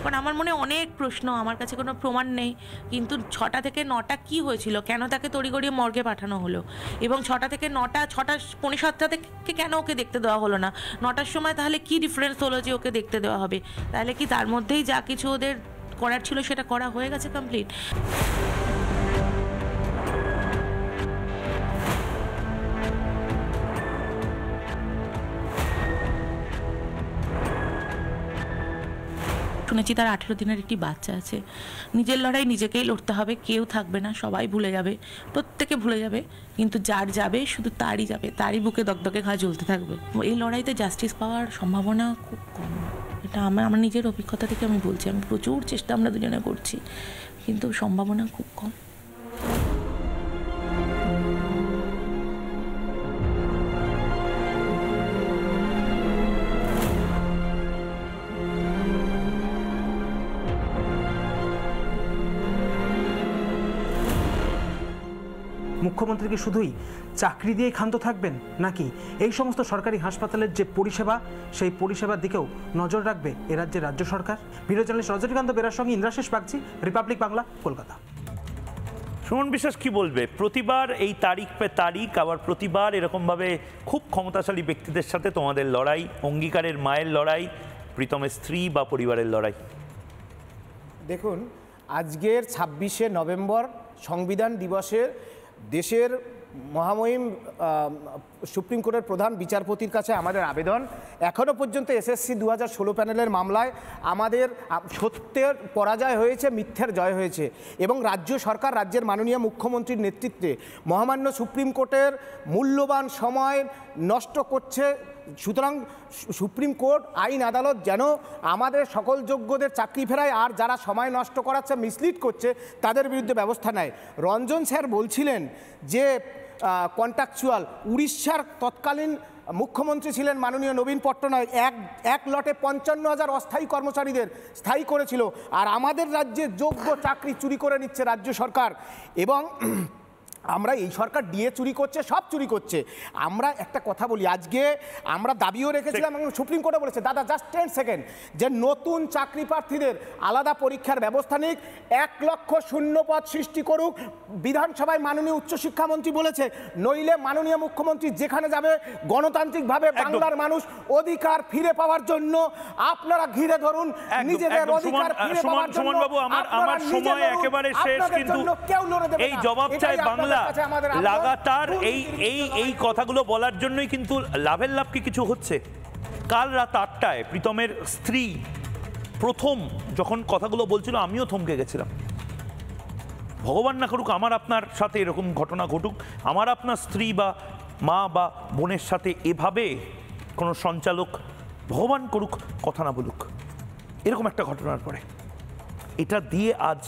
Speaker 20: কারণ আমার মনে অনেক প্রশ্ন, আমার কাছে কোনো প্রমাণ নেই, কিন্তু 6টা থেকে 9টা কি হয়েছিল, কেন তাকে তড়িঘড়ি মর্গে পাঠানো হলো, এবং 6টা থেকে 9টা, 6টা 6:45 থেকে কেন ওকে দেখতে দেওয়া হলো না, 9টার সময় তাহলে কি ডিফারেন্স হলো যে ওকে দেখতে দেওয়া হবে? তাহলে কি তার মধ্যেই যা কিছু ওদের করার ছিল সেটা করা হয়ে গেছে কমপ্লিট? শুনেছি তার 18 দিনের একটি বাচ্চা আছে। নিজের লড়াই নিজেকেই লড়তে হবে, কেউ থাকবে না, সবাই ভুলে যাবে, প্রত্যেকে ভুলে যাবে, কিন্তু যার যাবে শুধু তারই যাবে, তারই বুকে দগদগে ঘা জ্বলতে থাকবে। এই লড়াইতে জাস্টিস পাওয়ার সম্ভাবনা খুব কম। এটা আমার নিজের অভিজ্ঞতা থেকে আমি বলছি। আমি প্রচুর চেষ্টা আমরা দুজনে করছি, কিন্তু সম্ভাবনা খুব কম।
Speaker 19: মুখ্যমন্ত্রী কি শুধুই চাকরি দিয়ে ক্ষান্ত থাকবেন, নাকি এই সমস্ত সরকারি হাসপাতালের যে পরিষেবা সেই পরিষেবার দিকেও নজর রাখবে এ রাজ্যের রাজ্য সরকার? ভিডিও জার্নালিস্ট রজনীকান্ত বেরার সঙ্গে ইন্দ্রাশিস বাগচি, রিপাবলিক বাংলা, কলকাতা।
Speaker 4: সুমন বিশ্বাস কি বলবে? প্রতিবার এই তারিখ পে তারিখ, আবার প্রতিবার এরকমভাবে খুব ক্ষমতাশালী ব্যক্তিদের সাথে তোমাদের লড়াই, অঙ্গীকারের মায়ের লড়াই, প্রীতমের স্ত্রী বা পরিবারের লড়াই।
Speaker 13: দেখুন, আজকের 26শে নভেম্বর সংবিধান দিবসে দেশের মহামহিম সুপ্রিম কোর্টের প্রধান বিচারপতির কাছে আমাদের আবেদন, এখনও পর্যন্ত এসএসসি 2016 প্যানেলের মামলায় আমাদের সত্যের পরাজয় হয়েছে, মিথ্যের জয় হয়েছে, এবং রাজ্য সরকার, রাজ্যের মাননীয় মুখ্যমন্ত্রীর নেতৃত্বে মহামান্য সুপ্রিম কোর্টের মূল্যবান সময় নষ্ট করছে। সুতরাং সুপ্রিম কোর্ট, আইন আদালত যেন আমাদের সকল যোগ্যদের চাকরি ফেরায়, আর যারা সময় নষ্ট করাচ্ছে, মিসলিড করছে, তাদের বিরুদ্ধে ব্যবস্থা নেয়। রঞ্জন স্যার বলছিলেন যে কন্ট্রাকচুয়াল, উড়িষ্যার তৎকালীন মুখ্যমন্ত্রী ছিলেন মাননীয় নবীন পট্টনায়ক, এক লটে 55,000 অস্থায়ী কর্মচারীদের স্থায়ী করেছিল, আর আমাদের রাজ্যে যোগ্য চাকরি চুরি করে নিচ্ছে রাজ্য সরকার। এবং আমরা এই সরকার ডিএ চুরি করছে, সব চুরি করছে। আমরা একটা কথা বলি, আজকে আমরা দাবিও রেখেছিলাম এবং সুপ্রিম কোর্টে বলেছে, দাদা জাস্ট 10 সেকেন্ড, যে নতুন চাকরি প্রার্থীদের আলাদা পরীক্ষার ব্যবস্থা নিক, 1 লক্ষ শূন্য পদ সৃষ্টি করুক। বিধানসভায় মাননীয় উচ্চশিক্ষামন্ত্রী বলেছে, নইলে মাননীয় মুখ্যমন্ত্রী যেখানে যাবে গণতান্ত্রিকভাবে বাংলার মানুষ অধিকার ফিরে পাওয়ার জন্য আপনারা ঘিরে ধরুন, নিজেদের অধিকার ফিরে পাওয়ার জন্য।
Speaker 4: আমার সময় একেবারে শেষ, কিন্তু এই জবাব চাই বাংলা লাগাতার। এই কথাগুলো বলার জন্যই কিন্তু লাভের লাভ কি কিছু হচ্ছে। কাল রাত 8টায় প্রীতমের স্ত্রী প্রথম যখন কথাগুলো বলছিল, আমিও থমকে গেছিলাম। ভগবান না করুক আমার আপনার সাথে এরকম ঘটনা ঘটুক, আমার আপনার স্ত্রী বা মা বা বোনের সাথে এভাবে কোনো সঞ্চালক, ভগবান করুক, কথা না বলুক এরকম একটা ঘটনার পরে। এটা দিয়ে আজ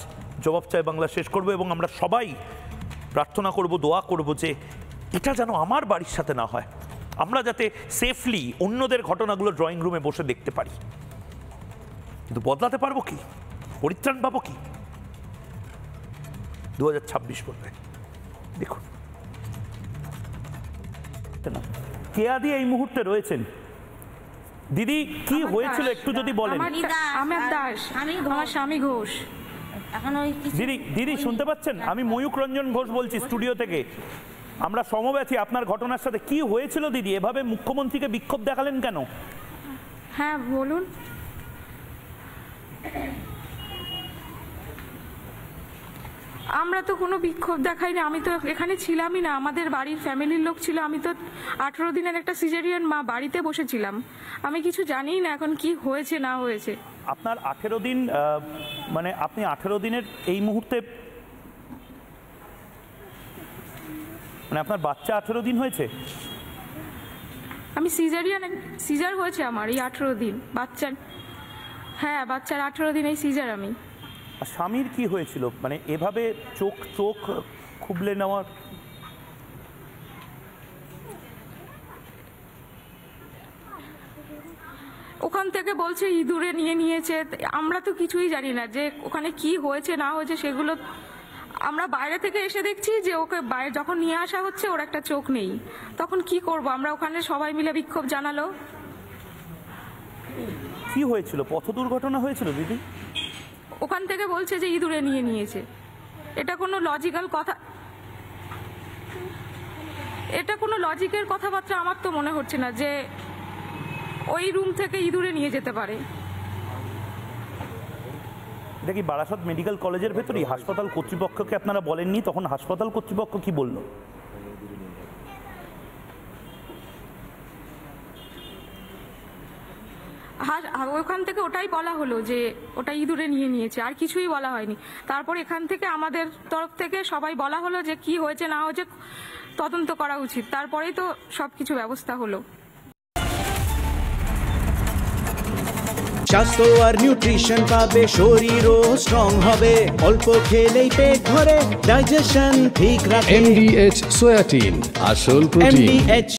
Speaker 4: জবাব চাই বাংলা শেষ করবো, এবং আমরা সবাই প্রার্থনা করব, দোয়া করব যে এটা যেন আমার বাড়ির সাথে না হয়, আমরা যাতে সেফলি অন্যদের ঘটনাগুলো ড্রয়িং রুমে বসে দেখতে পারি। কিন্তু বদলাতে পারবো কি? পরিত্রাণ পাবো কি? 2026 বলবে। দেখুন, কেয়াদি এই মুহূর্তে রয়েছেন। দিদি, কি হয়েছিল একটু যদি বলেন।
Speaker 5: আমার দাস, আমার স্বামী ঘোষ।
Speaker 4: দিদি শুনতে পাচ্ছেন? আমি ময়ূক রঞ্জন ঘোষ বলছি স্টুডিও থেকে। আমরা সমব্যথী আপনার ঘটনার সাথে। কি হয়েছিল দিদি? এভাবে মুখ্যমন্ত্রীকে বিক্ষোভ দেখালেন কেন?
Speaker 5: হ্যাঁ বলুন। আমরা তো কোনো বিক্ষোভ দেখাইনি, আমি তো এখানে ছিলামই না, আমাদের বাড়ির ফ্যামিলির লোক ছিল। আমি তো 18 দিনের একটা সিজারিয়ান মা, বাড়িতে বসেছিলাম, আমি কিছু জানিই না এখন কি হয়েছে না হয়েছে।
Speaker 4: আপনার 18 দিন, মানে আপনি 18 দিনের এই মুহূর্তে, মানে আপনার বাচ্চা 18 দিন হয়েছে?
Speaker 5: আমি সিজার হয়েছে আমার এই 18 দিন বাচ্চার। হ্যাঁ, বাচ্চার 18 দিন এই সিজার আমি।
Speaker 4: আর স্বামীর কি হয়েছিল? মানে এভাবে চোখ খুবলে নেওয়ার?
Speaker 5: ওখান থেকে বলছে ইঁদুরে নিয়েছে। আমরা তো কিছুই জানি না যে ওখানে কি হয়েছে না হয়েছে, সেগুলো আমরা বাইরে থেকে এসে দেখছি যে ওকে বাইরে যখন নিয়ে আসা হচ্ছে ওর একটা চোখ নেই। তখন কি করব আমরা? ওখানে সবাই মিলে বিক্ষোভ জানালো।
Speaker 4: কি হয়েছিল? পথ দুর্ঘটনা হয়েছিল দিদি?
Speaker 5: ওখান থেকে বলছে যে ইঁদুরে নিয়েছে। এটা কোনো লজিক্যাল কথা, এটা কোনো লজিকের কথাবার্তা আমার তো মনে হচ্ছে না যে ওই রুম থেকে ইঁদুরে নিয়ে যেতে পারে।
Speaker 4: এটা কি বারাসত মেডিকেল কলেজের ভেতরেই? হাসপাতাল কর্তৃপক্ষকে আপনারা বলেননি? তখন হাসপাতাল কর্তৃপক্ষ কি বলল?
Speaker 5: ওখান থেকে ওটাই বলা হলো যে ওটা ইঁদুরে নিয়ে নিয়েছে, আর কিছুই বলা হয়নি। তারপর এখান থেকে আমাদের তরফ থেকে সবাই বলা হলো যে কি হয়েছে না হয়েছে তদন্ত করা উচিত, তারপরেই তো সবকিছু ব্যবস্থা হলো।
Speaker 1: স্বাস্থ্য আর নিউট্রিশন পাবে, শরীরও স্ট্রং হবে, অল্প খেলেই পেট ভরে, ডাইজেশন ঠিক রাখে।
Speaker 3: MDH সোয়াটিন, আসল প্রোটিন।